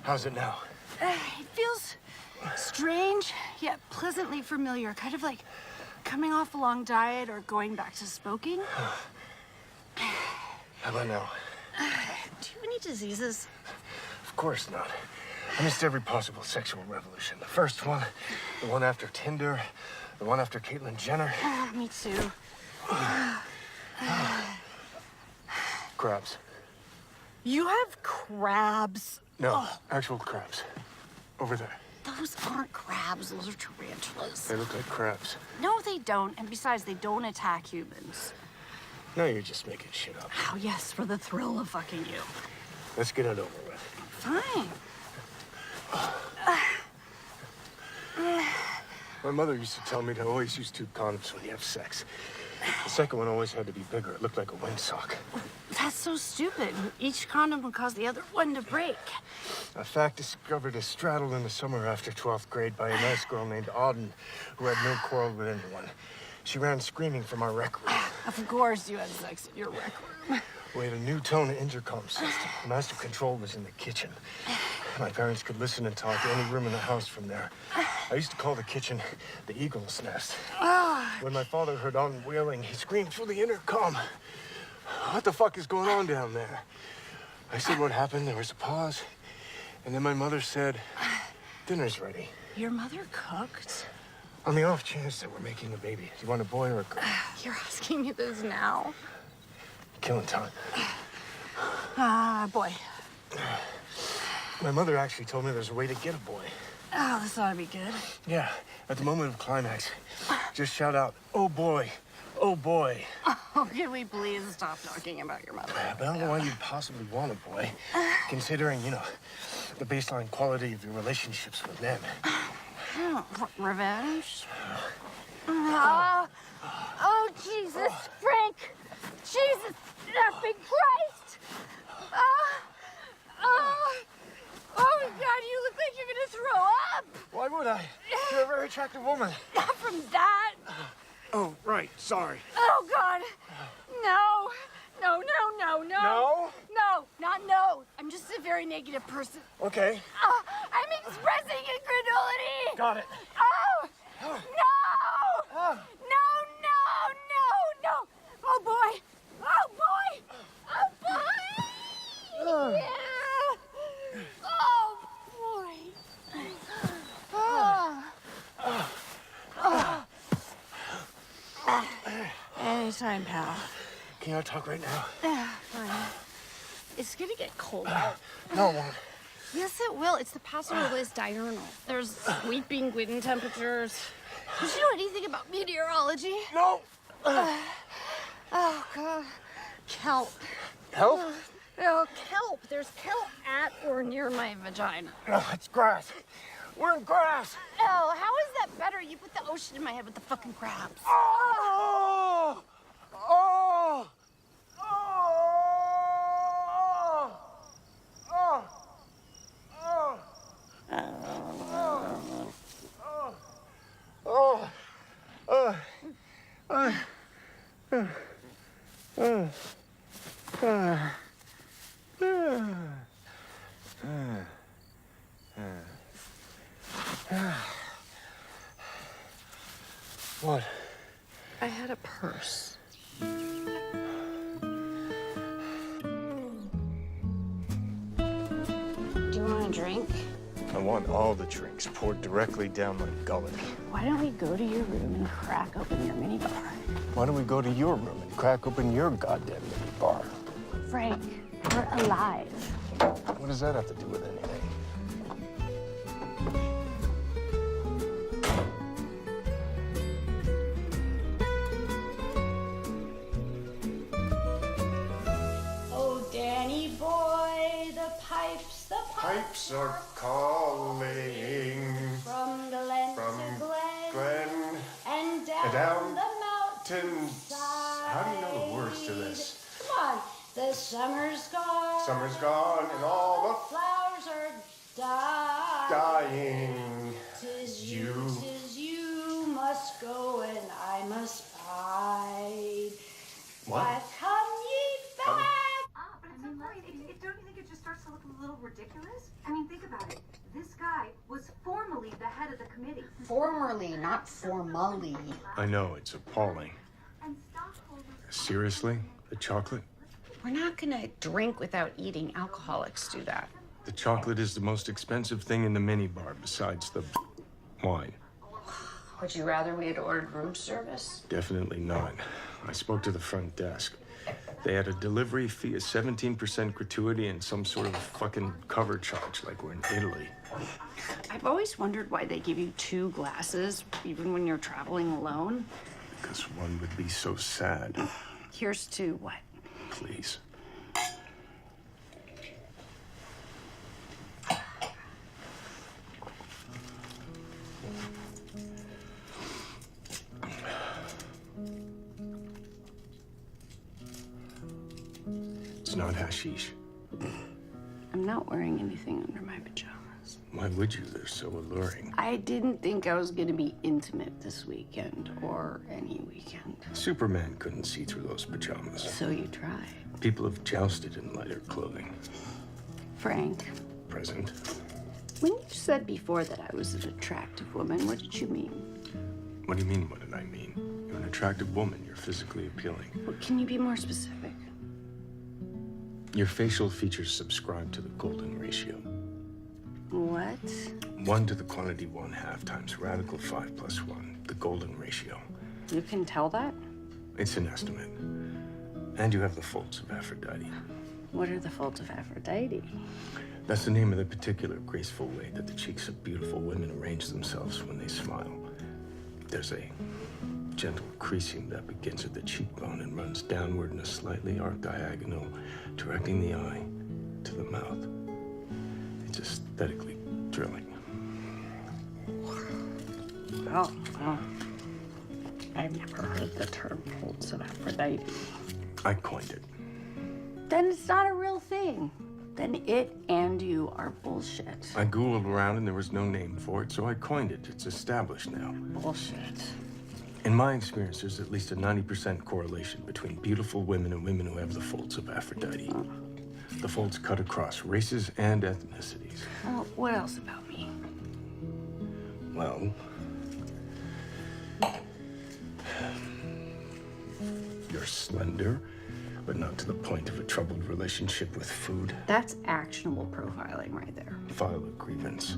How's it now? It feels strange, yet pleasantly familiar. Kind of like coming off a long diet or going back to smoking. How about now? Do you have any diseases? Of course not. I missed every possible sexual revolution. The first one, the one after Tinder, the one after Caitlyn Jenner. Me too. Crabs. You have crabs? No, actual crabs. Over there. Those aren't crabs, those are tarantulas. They look like crabs. No, they don't. And besides, they don't attack humans. No, you're just making shit up. Oh, yes, for the thrill of fucking you. Let's get it over with. Fine. My mother used to tell me to always use 2 condoms when you have sex. The second one always had to be bigger. It looked like a windsock. That's so stupid. Each condom would cause the other one to break. A fact discovered a straddle in the summer after 12th grade by a nice girl named Auden, who had no quarrel with anyone. She ran screaming from our rec room. Of course you had sex in your rec room. We had a new tone intercom system. The master control was in the kitchen. My parents could listen and talk to any room in the house from there. I used to call the kitchen the eagle's nest. When my father heard Auden wailing, he screamed through the intercom. What the fuck is going on down there? I said what happened. There was a pause. And then my mother said, dinner's ready. Your mother cooked? On the off chance that we're making a baby. Do you want a boy or a girl? You're asking me this now? Killing time. Boy. My mother actually told me there's a way to get a boy. Oh, this ought to be good. Yeah, at the moment of climax, just shout out, oh boy, oh boy. Oh, can we please stop talking about your mother? But I don't know why you'd possibly want a boy, considering, you know, the baseline quality of your relationships with men. Revenge? Oh, Jesus, Frank! Jesus, effing Christ! Oh, my God, you look like you're gonna throw up! Why would I? You're a very attractive woman. Not from that! Oh, right, sorry. Oh, God! No! No! No? No, not no. I'm just a very negative person. Okay. I'm expressing incredulity! Got it. Oh! No! No! Oh, boy! Oh, boy! Oh, boy! Yeah! Oh, boy! Anytime, pal. Can I talk right now? Fine. It's gonna get cold out. No, it won't. Yes, it will. It's the pastoralist diurnal. There's sweeping wind temperatures. Did you know anything about meteorology? No. Oh, God. Kelp. Help? Oh, kelp. There's kelp at or near my vagina. No, it's grass. We're in grass. Oh, how is that better? You put the ocean in my head with the fucking crabs. Oh! Oh! Oh! Oh! Oh! What? I had a purse. you want a drink? I want all the drinks poured directly down my gullet. Why don't we go to your room and crack open your minibar? Why don't we go to your room and crack open your goddamn mini bar? Frank, we're alive. What does that have to do with anything? Oh, Danny boy, the Pipes are calling from Glen from to Glen, Glen and down, down the mountain. How do you know the words to this? Come on, the summer's gone. Summer's gone and all the flowers are dying. Tis you must go and I must bide. What? But come ye back. But at some point, don't you think it just starts to look a little ridiculous? I mean, think about it. This guy was formerly the head of the committee. Formerly, not formally. I know, it's appalling. Seriously? The chocolate? We're not gonna drink without eating. Alcoholics do that. The chocolate is the most expensive thing in the minibar besides the wine. Would you rather we had ordered room service? Definitely not. I spoke to the front desk. They had a delivery fee of 17% gratuity and some sort of fucking cover charge like we're in Italy. I've always wondered why they give you 2 glasses, even when you're traveling alone. Because one would be so sad. Here's to what? Please. It's not hashish. I'm not wearing anything under my pajamas. Why would you? They're so alluring. I didn't think I was gonna be intimate this weekend or any weekend. Superman couldn't see through those pajamas. So you tried. People have jousted in lighter clothing. Frank, Present. when you said before that I was an attractive woman, what did you mean? What do you mean, what did I mean? You're an attractive woman. You're physically appealing. Well, can you be more specific? Your facial features subscribe to the golden ratio. What? 1 to the quantity 1/2 times radical 5 plus 1, the golden ratio. You can tell that? It's an estimate. And you have the folds of Aphrodite. What are the folds of Aphrodite? That's the name of the particular graceful way that the cheeks of beautiful women arrange themselves when they smile. There's a gentle creasing that begins at the cheekbone and runs downward in a slightly arced diagonal, directing the eye to the mouth. It's aesthetically thrilling. Oh, I've never heard the term folds of Aphrodite. I coined it. Then it's not a real thing. Then it and you are bullshit. I Googled around and there was no name for it, so I coined it. It's established now. Bullshit. In my experience, there's at least a 90% correlation between beautiful women and women who have the folds of Aphrodite. The folds cut across races and ethnicities. Well, what else about me? Well, you're slender, but not to the point of a troubled relationship with food. That's actionable profiling right there. File a grievance.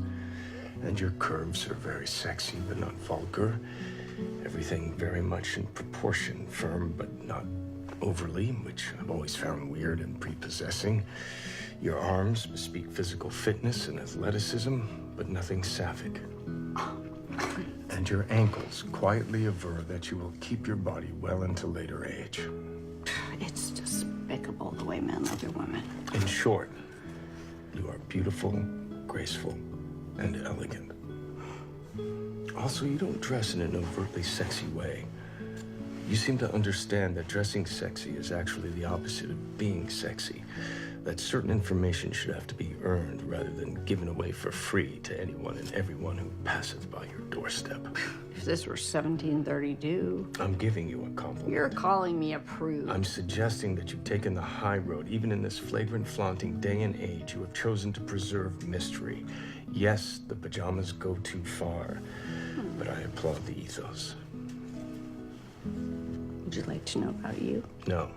And your curves are very sexy, but not vulgar. Everything very much in proportion, firm, but not overly, which I've always found weird and prepossessing. Your arms bespeak physical fitness and athleticism, but nothing sapphic. And your ankles quietly aver that you will keep your body well into later age. It's despicable the way men look at women. In short, you are beautiful, graceful, and elegant. Also, you don't dress in an overtly sexy way. You seem to understand that dressing sexy is actually the opposite of being sexy. That certain information should have to be earned rather than given away for free to anyone and everyone who passeth by your doorstep. If this were 1732... I'm giving you a compliment. You're calling me a prude. I'm suggesting that you've taken the high road. Even in this flagrant, flaunting day and age, you have chosen to preserve mystery. Yes, the pajamas go too far, but I applaud the ethos. Would you like to know about you? No.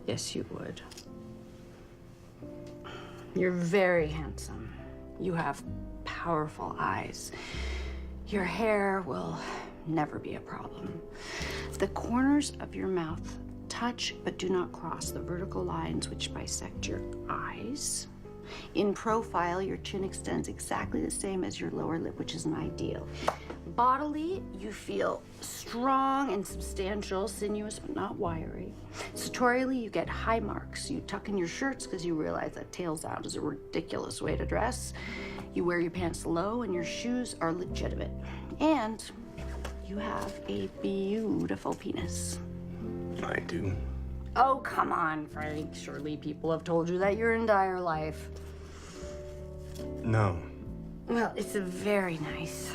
Yes, you would. You're very handsome. You have powerful eyes. Your hair will never be a problem. The corners of your mouth touch but do not cross the vertical lines which bisect your eyes. In profile, your chin extends exactly the same as your lower lip, which is an ideal. Bodily, you feel strong and substantial, sinuous but not wiry. Sartorially, you get high marks. You tuck in your shirts because you realize that tails out is a ridiculous way to dress. You wear your pants low and your shoes are legitimate. And you have a beautiful penis. I do. Oh, come on, Frank. Surely people have told you that you're in dire life. No. Well, it's very nice.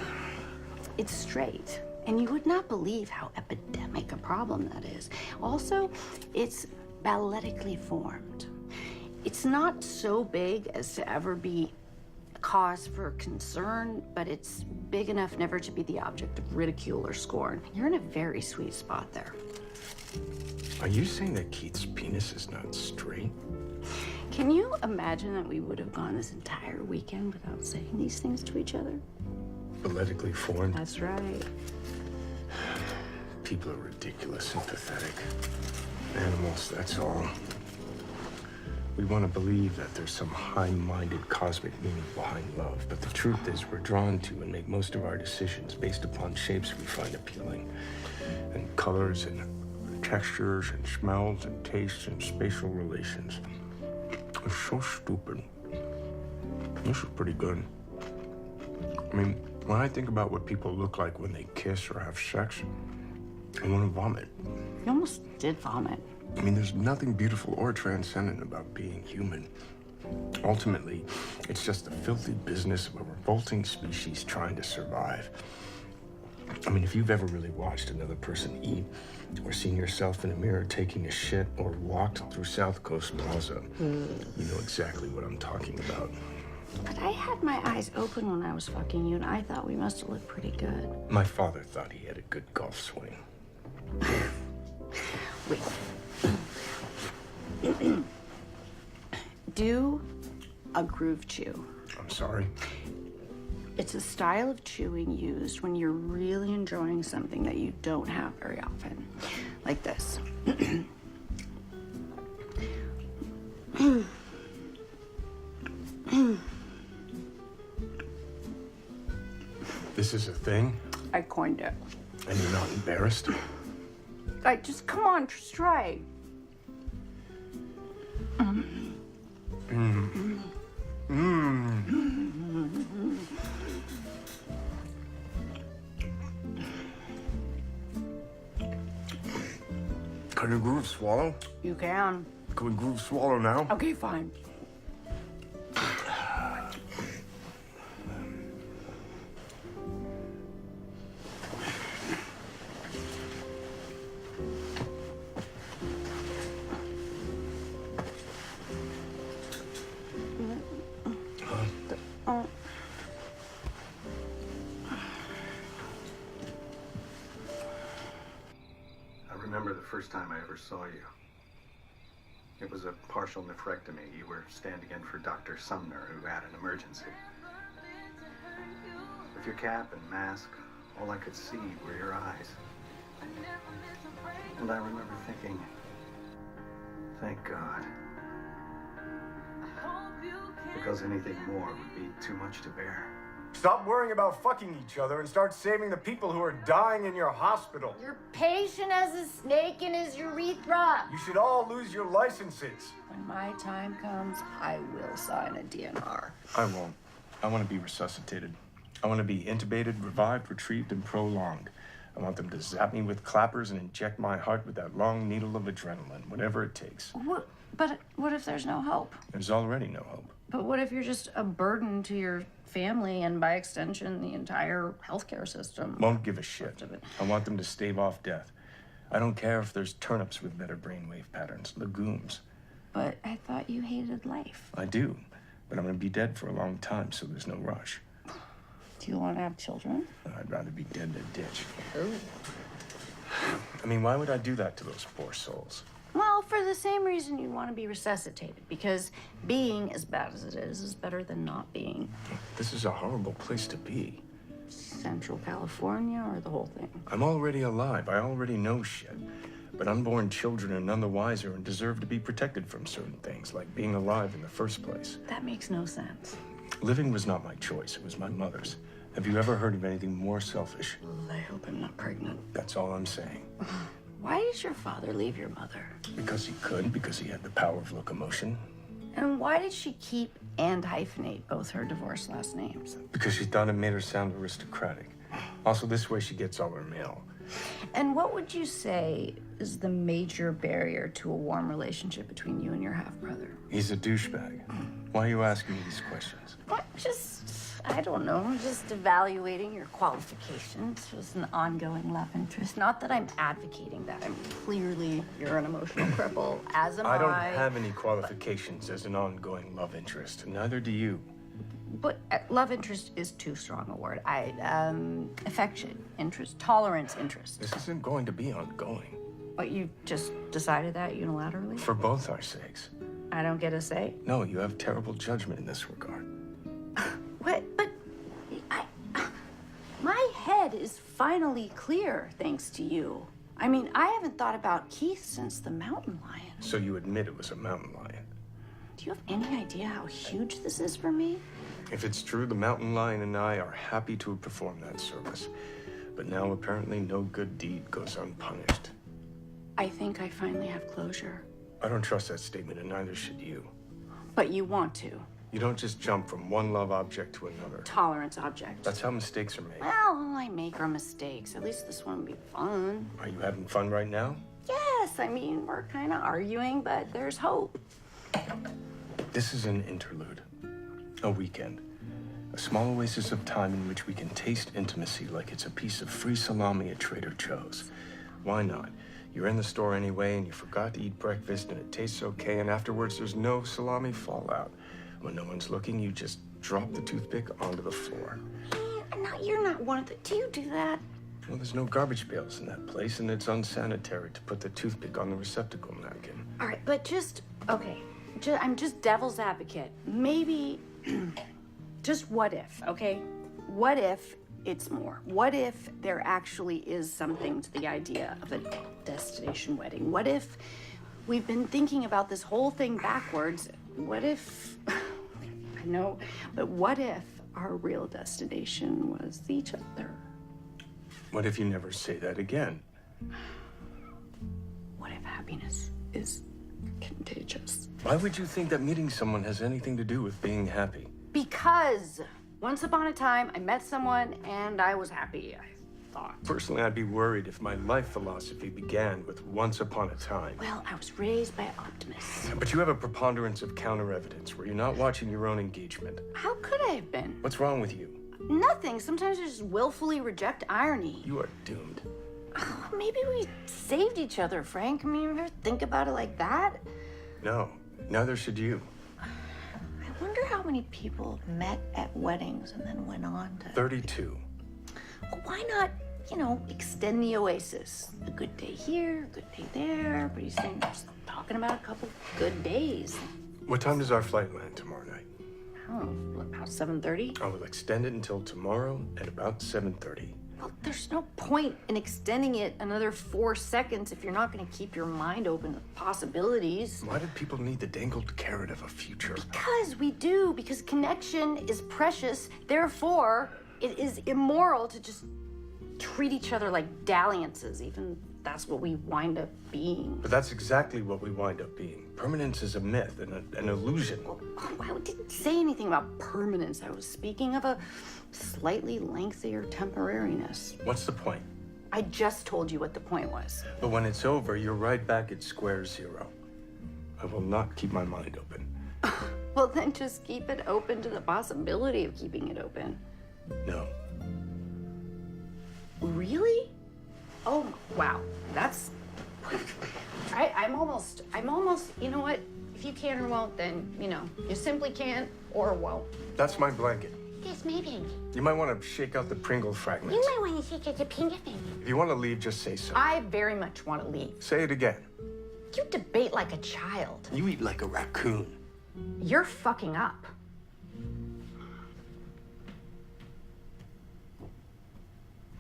It's straight, and you would not believe how epidemic a problem that is. Also, it's balletically formed. It's not so big as to ever be a cause for concern, but it's big enough never to be the object of ridicule or scorn. You're in a very sweet spot there. Are you saying that Keith's penis is not straight? Can you imagine that we would have gone this entire weekend without saying these things to each other? Balletically formed? That's right. People are ridiculous and pathetic. Animals, that's all. We want to believe that there's some high-minded cosmic meaning behind love, but the truth is we're drawn to and make most of our decisions based upon shapes we find appealing, and colors and textures and smells and tastes and spatial relations. It's so stupid. This is pretty good. I mean, when I think about what people look like when they kiss or have sex, I want to vomit. You almost did vomit. I mean, there's nothing beautiful or transcendent about being human. Ultimately, it's just the filthy business of a revolting species trying to survive. I mean, if you've ever really watched another person eat, or seen yourself in a mirror taking a shit, or walked through South Coast Plaza, you know exactly what I'm talking about. But I had my eyes open when I was fucking you, and I thought we must have looked pretty good. My father thought he had a good golf swing. Wait. Do a groove chew. I'm sorry. It's a style of chewing used when you're really enjoying something that you don't have very often. Like this. This is a thing? I coined it. And you're not embarrassed? Just come on, just try. Can you groove swallow? You can. Can we groove swallow now? Okay, fine. I remember the first time I ever saw you. It was a partial nephrectomy. You were standing in for Dr. Sumner, who had an emergency. With your cap and mask, all I could see were your eyes. And I remember thinking, thank God. Because anything more would be too much to bear. Stop worrying about fucking each other and start saving the people who are dying in your hospital. Your patient has a snake in his urethra. You should all lose your licenses. When my time comes, I will sign a DNR. I won't. I want to be resuscitated. I want to be intubated, revived, retrieved, and prolonged. I want them to zap me with clappers and inject my heart with that long needle of adrenaline, whatever it takes. But what if there's no hope? There's already no hope. But what if you're just a burden to your family and, by extension, the entire healthcare system? Won't give a shit. I want them to stave off death. I don't care if there's turnips with better brainwave patterns, legumes. But I thought you hated life. I do, but I'm gonna be dead for a long time, so there's no rush. Do you want to have children? I'd rather be dead than ditch. I mean, why would I do that to those poor souls? Well, for the same reason you'd want to be resuscitated, because being, as bad as it is better than not being. This is a horrible place to be. Central California or the whole thing? I'm already alive. I already know shit. But unborn children are none the wiser and deserve to be protected from certain things, like being alive in the first place. That makes no sense. Living was not my choice. It was my mother's. Have you ever heard of anything more selfish? I hope I'm not pregnant. That's all I'm saying. Why did your father leave your mother? Because he could, because he had the power of locomotion. And why did she keep and hyphenate both her divorced last names? Because she thought it made her sound aristocratic. Also, this way she gets all her mail. And what would you say is the major barrier to a warm relationship between you and your half-brother? He's a douchebag. Why are you asking me these questions? I don't know, just evaluating your qualifications was an ongoing love interest. Not that I'm advocating that. You're an emotional cripple, as am I. I don't have any qualifications as an ongoing love interest, and neither do you. But love interest is too strong a word. Affection, interest, tolerance, interest. This isn't going to be ongoing. But you just decided that unilaterally? For both our sakes. I don't get a say? No, you have terrible judgment in this regard. What? But my head is finally clear thanks to you. I mean, I haven't thought about Keith since the mountain lion. So you admit it was a mountain lion? Do you have any idea how huge this is for me? If it's true, the mountain lion and I are happy to have performed that service. But now apparently no good deed goes unpunished. I think I finally have closure. I don't trust that statement, and neither should you. But you want to. You don't just jump from one love object to another. Tolerance object. That's how mistakes are made. Well, I make our mistakes. At least this one will be fun. Are you having fun right now? Yes, I mean, we're kind of arguing, but there's hope. This is an interlude. A weekend. A small oasis of time in which we can taste intimacy like it's a piece of free salami at Trader Joe's. Why not? You're in the store anyway, and you forgot to eat breakfast, and it tastes okay, and afterwards there's no salami fallout. When no one's looking, you just drop the toothpick onto the floor. No, you're not one of the... Do you do that? Well, there's no garbage pails in that place, and it's unsanitary to put the toothpick on the receptacle napkin. All right, but okay. I'm just devil's advocate. Maybe, just what if, okay? What if it's more? What if there actually is something to the idea of a destination wedding? What if we've been thinking about this whole thing backwards? What if, I know, but what if our real destination was each other? What if you never say that again? What if happiness is contagious? Why would you think that meeting someone has anything to do with being happy? Because once upon a time, I met someone and I was happy, I thought. Personally, I'd be worried if my life philosophy began with once upon a time. Well, I was raised by optimists. But you have a preponderance of counter-evidence where you're not watching your own engagement. How could I have been? What's wrong with you? Nothing. Sometimes I just willfully reject irony. You are doomed. Oh, maybe we saved each other, Frank. I mean, you ever think about it like that? No, neither should you. I wonder how many people met at weddings and then went on to... 32. Well, why not, extend the oasis? A good day here, a good day there. Everybody's talking about a couple good days. What time does our flight land tomorrow night? Oh, about 7:30? I will extend it until tomorrow at about 7:30. Well, there's no point in extending it another 4 seconds if you're not going to keep your mind open to possibilities. Why do people need the dangled carrot of a future? Because we do. Because connection is precious. Therefore, it is immoral to just treat each other like dalliances, even that's what we wind up being. But that's exactly what we wind up being. Permanence is a myth and an illusion. Well, I didn't say anything about permanence. I was speaking of a slightly lengthier temporariness. What's the point? I just told you what the point was. But when it's over, you're right back at square zero. I will not keep my mind open. Well, then just keep it open to the possibility of keeping it open. No. Really? Oh, wow. That's... I'm almost, you know what? If you can or won't, then, you simply can't or won't. That's my blanket. Yes, maybe. You might want to shake out the Pringle fragments. You might want to shake out the Pringle fragments. If you want to leave, just say so. I very much want to leave. Say it again. You debate like a child. You eat like a raccoon. You're fucking up.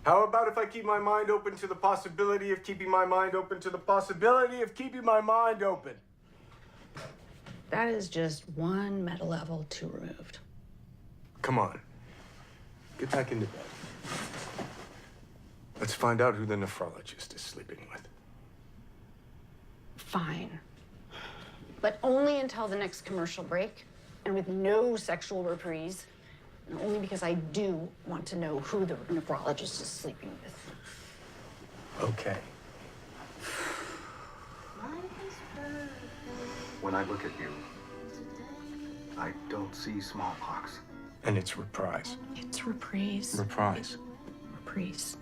How about if I keep my mind open to the possibility of keeping my mind open to the possibility of keeping my mind open? That is just one meta level too removed. Come on. Get back into bed. Let's find out who the nephrologist is sleeping with. Fine. But only until the next commercial break, and with no sexual reprise, and only because I do want to know who the nephrologist is sleeping with. Okay. When I look at you, I don't see smallpox. And it's reprise. It's reprise. Reprise. Reprise.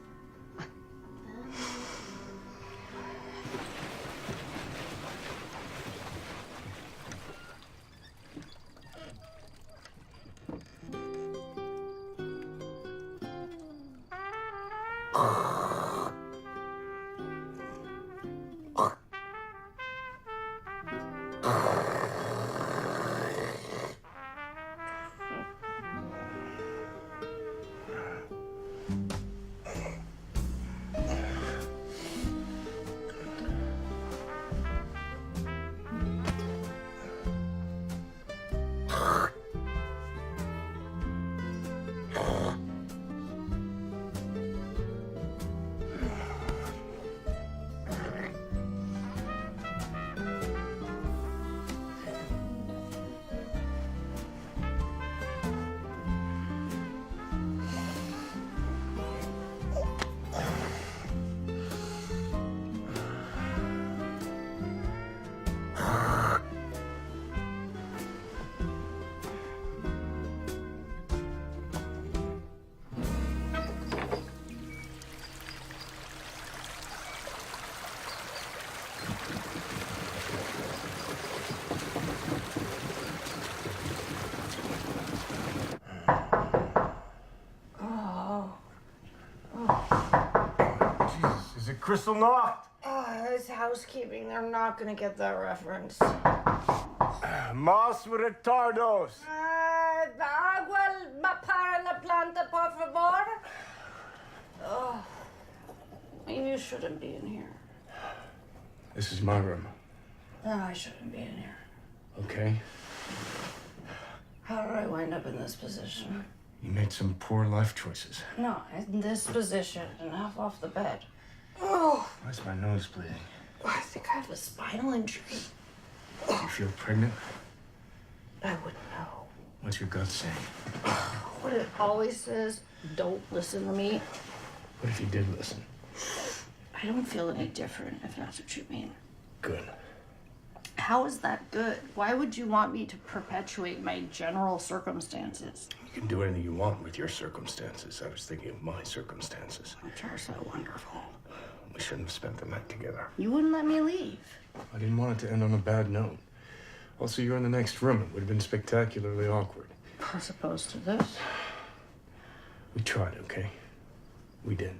Crystal Nacht. Oh, it's housekeeping. They're not gonna get that reference. Más retardos. Agua para la planta, por favor. Oh, you shouldn't be in here. This is my room. No, I shouldn't be in here. Okay? How did I wind up in this position? You made some poor life choices. No, in this position and half off the bed. Oh, Why's my nose bleeding? I think I have a spinal injury. Do you feel pregnant? I wouldn't know. What's your gut saying? What it always says, don't listen to me. What if you did listen? I don't feel any different, if that's what you mean. Good. How is that good? Why would you want me to perpetuate my general circumstances? You can do anything you want with your circumstances. I was thinking of my circumstances. Which are so wonderful. We shouldn't have spent the night together. You wouldn't let me leave. I didn't want it to end on a bad note. Also, you're in the next room. It would have been spectacularly awkward. As opposed to this. We tried, okay? We did.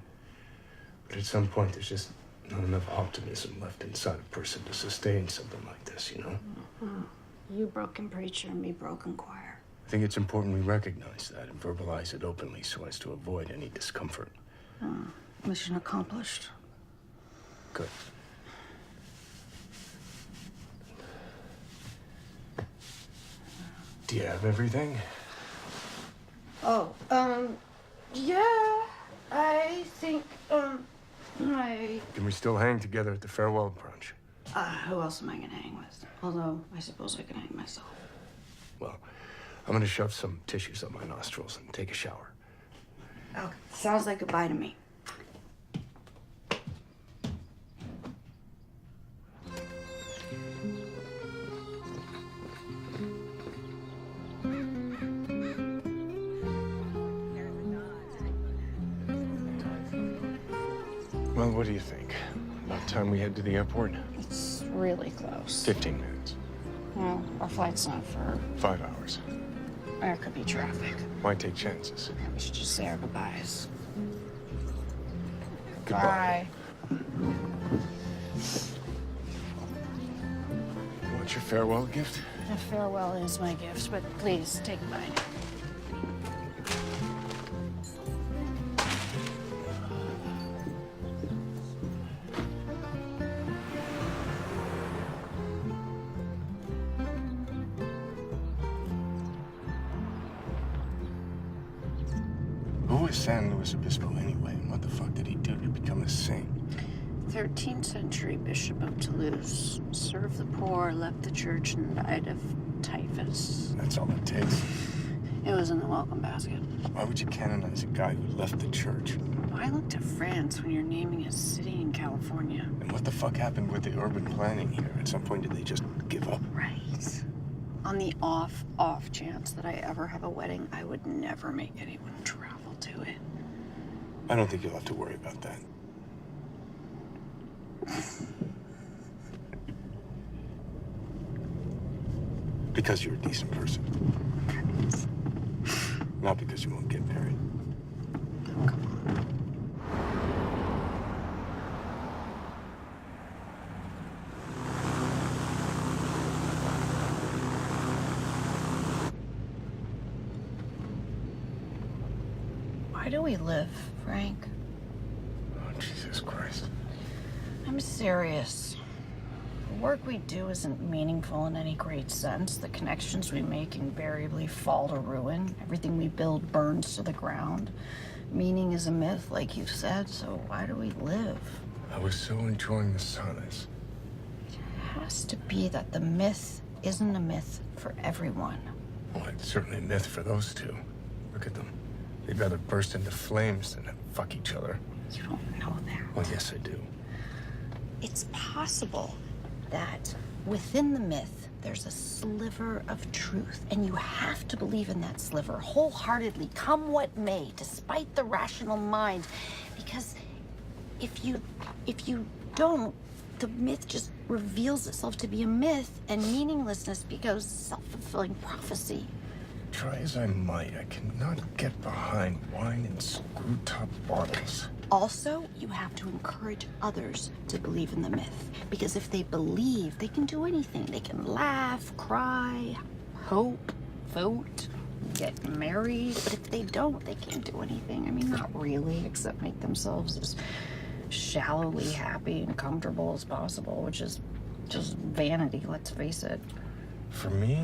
But at some point, there's just not enough optimism left inside a person to sustain something like this, you know? Mm-hmm. You broken preacher and me broken choir. I think it's important we recognize that and verbalize it openly so as to avoid any discomfort. Mission accomplished. Good. Do you have everything? Oh, yeah. I think, Can we still hang together at the farewell brunch? Who else am I gonna hang with? Although, I suppose I can hang myself. Well, I'm gonna shove some tissues up my nostrils and take a shower. Okay, sounds like goodbye to me. Well, what do you think? About time we head to the airport? It's really close. 15 minutes. Well, our flight's not for 5 hours. There could be traffic. Why take chances? We should just say our goodbyes. Goodbye. Bye. want your farewell gift? A farewell is my gift, but please take mine. Who is San Luis Obispo anyway? And what the fuck did he do to become a saint? 13th century bishop of Toulouse. Served the poor, left the church, and died of typhus. That's all it takes. It was in the welcome basket. Why would you canonize a guy who left the church? Why look to France when you're naming a city in California? And what the fuck happened with the urban planning here? At some point, did they just give up? Right. On the off chance that I ever have a wedding, I would never make anyone travel to it. I don't think you'll have to worry about that. Because you're a decent person. Not because you won't get married. Oh, come on. Why do we live, Frank? Oh, Jesus Christ. I'm serious. The work we do isn't meaningful in any great sense. The connections we make invariably fall to ruin. Everything we build burns to the ground. Meaning is a myth, like you said, so why do we live? I was so enjoying the sonnets. It has to be that the myth isn't a myth for everyone. Well, it's certainly a myth for those two. Look at them. They'd rather burst into flames than fuck each other. You don't know that. Well, yes, I do. It's possible that within the myth, there's a sliver of truth, and you have to believe in that sliver wholeheartedly, come what may, despite the rational mind, because if you don't, the myth just reveals itself to be a myth, and meaninglessness becomes self-fulfilling prophecy. Try as I might, I cannot get behind wine and screw-top bottles. Also, you have to encourage others to believe in the myth. Because if they believe, they can do anything. They can laugh, cry, hope, vote, get married. But if they don't, they can't do anything. I mean, not really, except make themselves as shallowly happy and comfortable as possible, which is just vanity, let's face it. For me,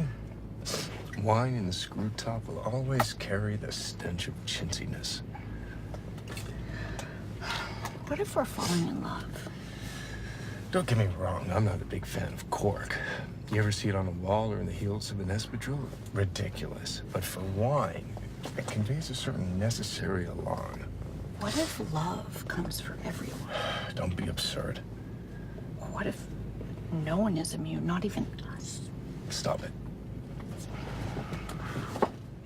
wine in the screw-top will always carry the stench of chintziness. What if we're falling in love? Don't get me wrong, I'm not a big fan of cork. You ever see it on a wall or in the heels of an espadrille? Ridiculous. But for wine, it conveys a certain necessary elan. What if love comes for everyone? Don't be absurd. What if no one is immune, not even us? Stop it.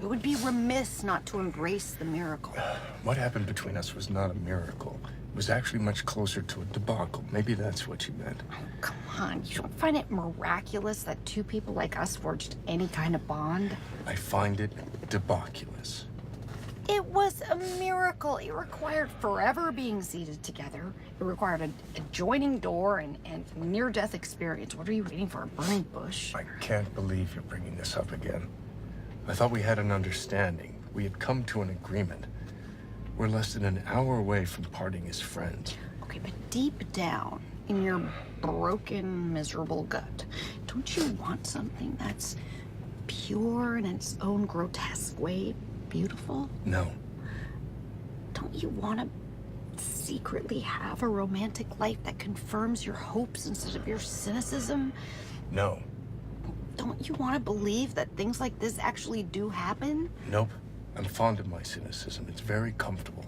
It would be remiss not to embrace the miracle. What happened between us was not a miracle. It was actually much closer to a debacle. Maybe that's what you meant. Oh, come on. You don't find it miraculous that two people like us forged any kind of bond? I find it debaculous. It was a miracle. It required forever being seated together. It required an adjoining door and near-death experience. What are you waiting for, a burning bush? I can't believe you're bringing this up again. I thought we had an understanding. We had come to an agreement. We're less than an hour away from parting as friends. Okay, but deep down in your broken, miserable gut, don't you want something that's pure in its own grotesque way, beautiful? No. Don't you want to secretly have a romantic life that confirms your hopes instead of your cynicism? No. Don't you want to believe that things like this actually do happen? Nope. I'm fond of my cynicism. It's very comfortable.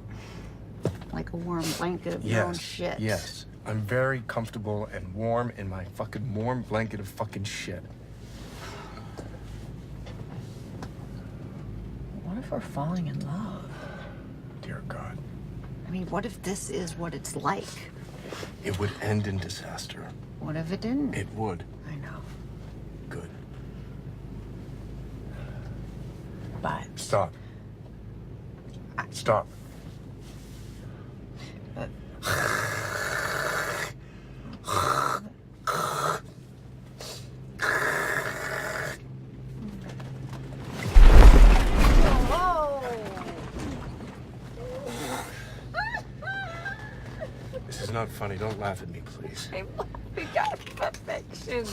Like a warm blanket of your own shit. Yes. I'm very comfortable and warm in my fucking warm blanket of fucking shit. What if we're falling in love? Dear God. I mean, what if this is what it's like? It would end in disaster. What if it didn't? It would. I know. Good. But... Stop. Stop. But... not funny. Don't laugh at me, please. I'm laughing out of affection.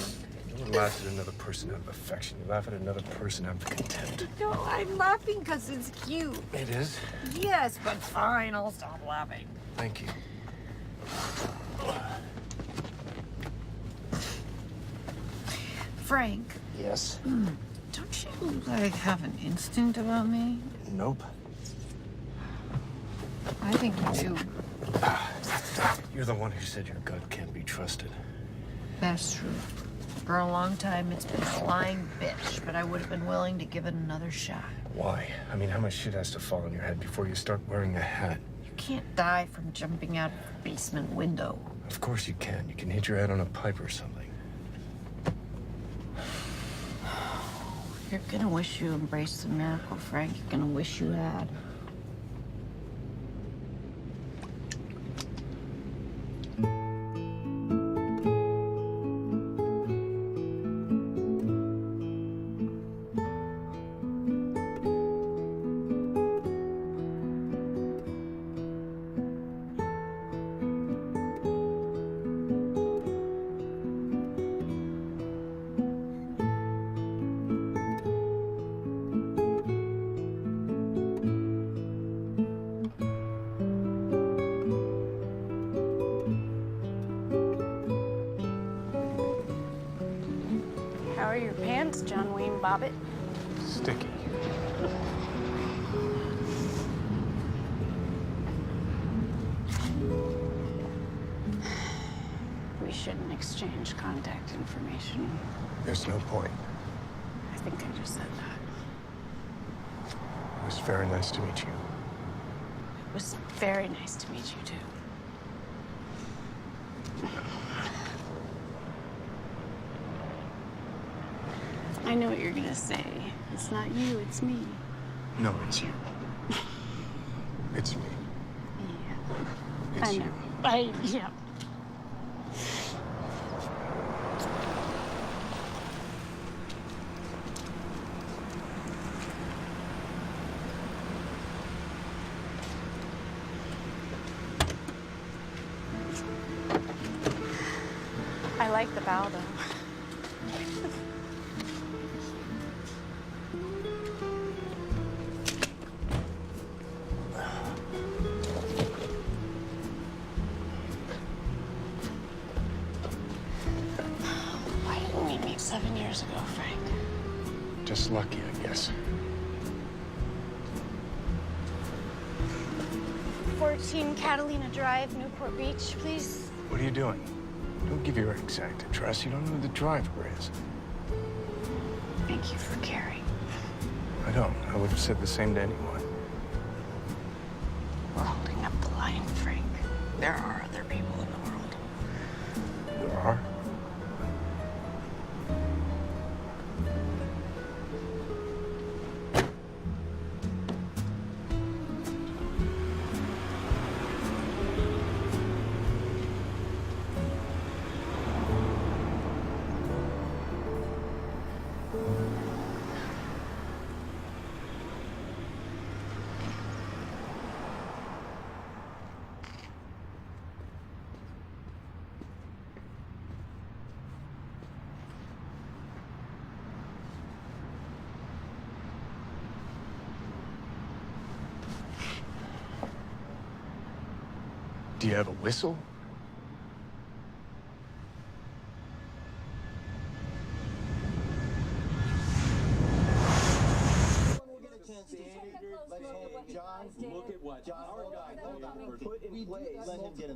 You don't laugh at another person out of affection. You laugh at another person out of contempt. No, I'm laughing because it's cute. It is? Yes, but fine, I'll stop laughing. Thank you. Frank. Yes? Don't you, like, have an instinct about me? Nope. I think you do. You're the one who said your gut can't be trusted. That's true. For a long time, it's been a lying bitch, but I would have been willing to give it another shot. Why? I mean, how much shit has to fall on your head before you start wearing a hat? You can't die from jumping out of a basement window. Of course you can. You can hit your head on a pipe or something. You're gonna wish you embraced the miracle, Frank. You're gonna wish you had. How are your pants, John Wayne Bobbitt? Sticky. We shouldn't exchange contact information. There's no point. I think I just said that. It was very nice to meet you. It was very nice to meet you, too. I know what you're gonna say. It's not you, it's me. No, it's you. It's me. Yeah. It's I know. you. Yeah. I like the bow, though. Why didn't we meet 7 years ago, Frank? Just lucky, I guess. 14 Catalina Drive, Newport Beach, please. What are you doing? Don't give your exact address. You don't know who the driver is. Thank you for caring. I don't. I would have said the same to anyone. We're holding up the line, Frank. There are other people in the world. There are? Do you have a whistle? John, look at what our guy put in place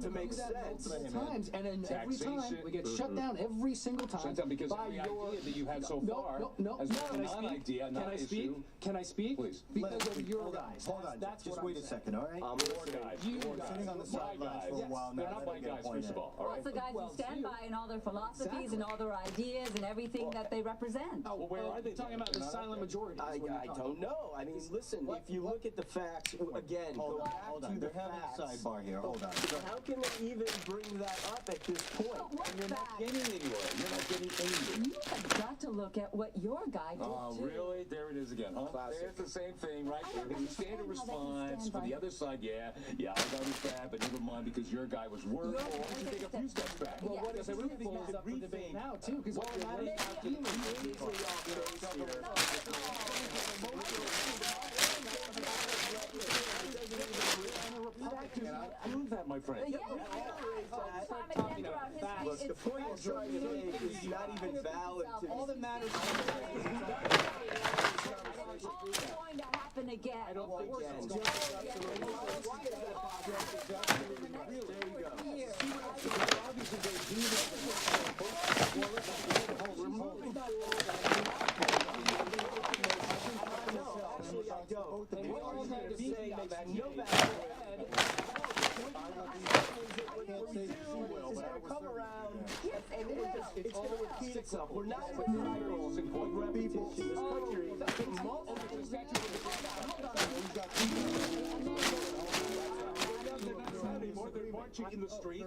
to make sense. Times, and then every time we get shut down every single time. Shut down because by every your idea that you had so far has been a non-idea, not an issue. Can I speak? Please. Because of your guys. Hold on, That's just what wait I'm a second, all right? Your guys. You Your guys. Sitting on the sidelines for a while now. They're not my guys, first of all. Well, it's the guys who stand by and all their philosophies and all their ideas and everything that they represent. Oh, well, where are they? Talking about the silent majority. I don't know. I mean, listen, if you look at the facts, again, go back to the facts. They're having a sidebar here. Hold on. How can they even bring that up at this point? What You're not facts? getting anywhere. You're not getting anywhere. You have got to look at what your guy did Oh, too. really? There it is again, huh? There's the same thing, right? The standard response for the other side, yeah, our guy was bad, but never mind because your guy was worse. Or we should take a few steps back. Well, what if this is up for debate now, too? Because all that matters is Prove that, my friend. Look, the point you're trying to make is not even valid to all that matters It's going to happen again. I don't think so. It's going to repeat itself. We're not in repetition. This country More than marching in the street.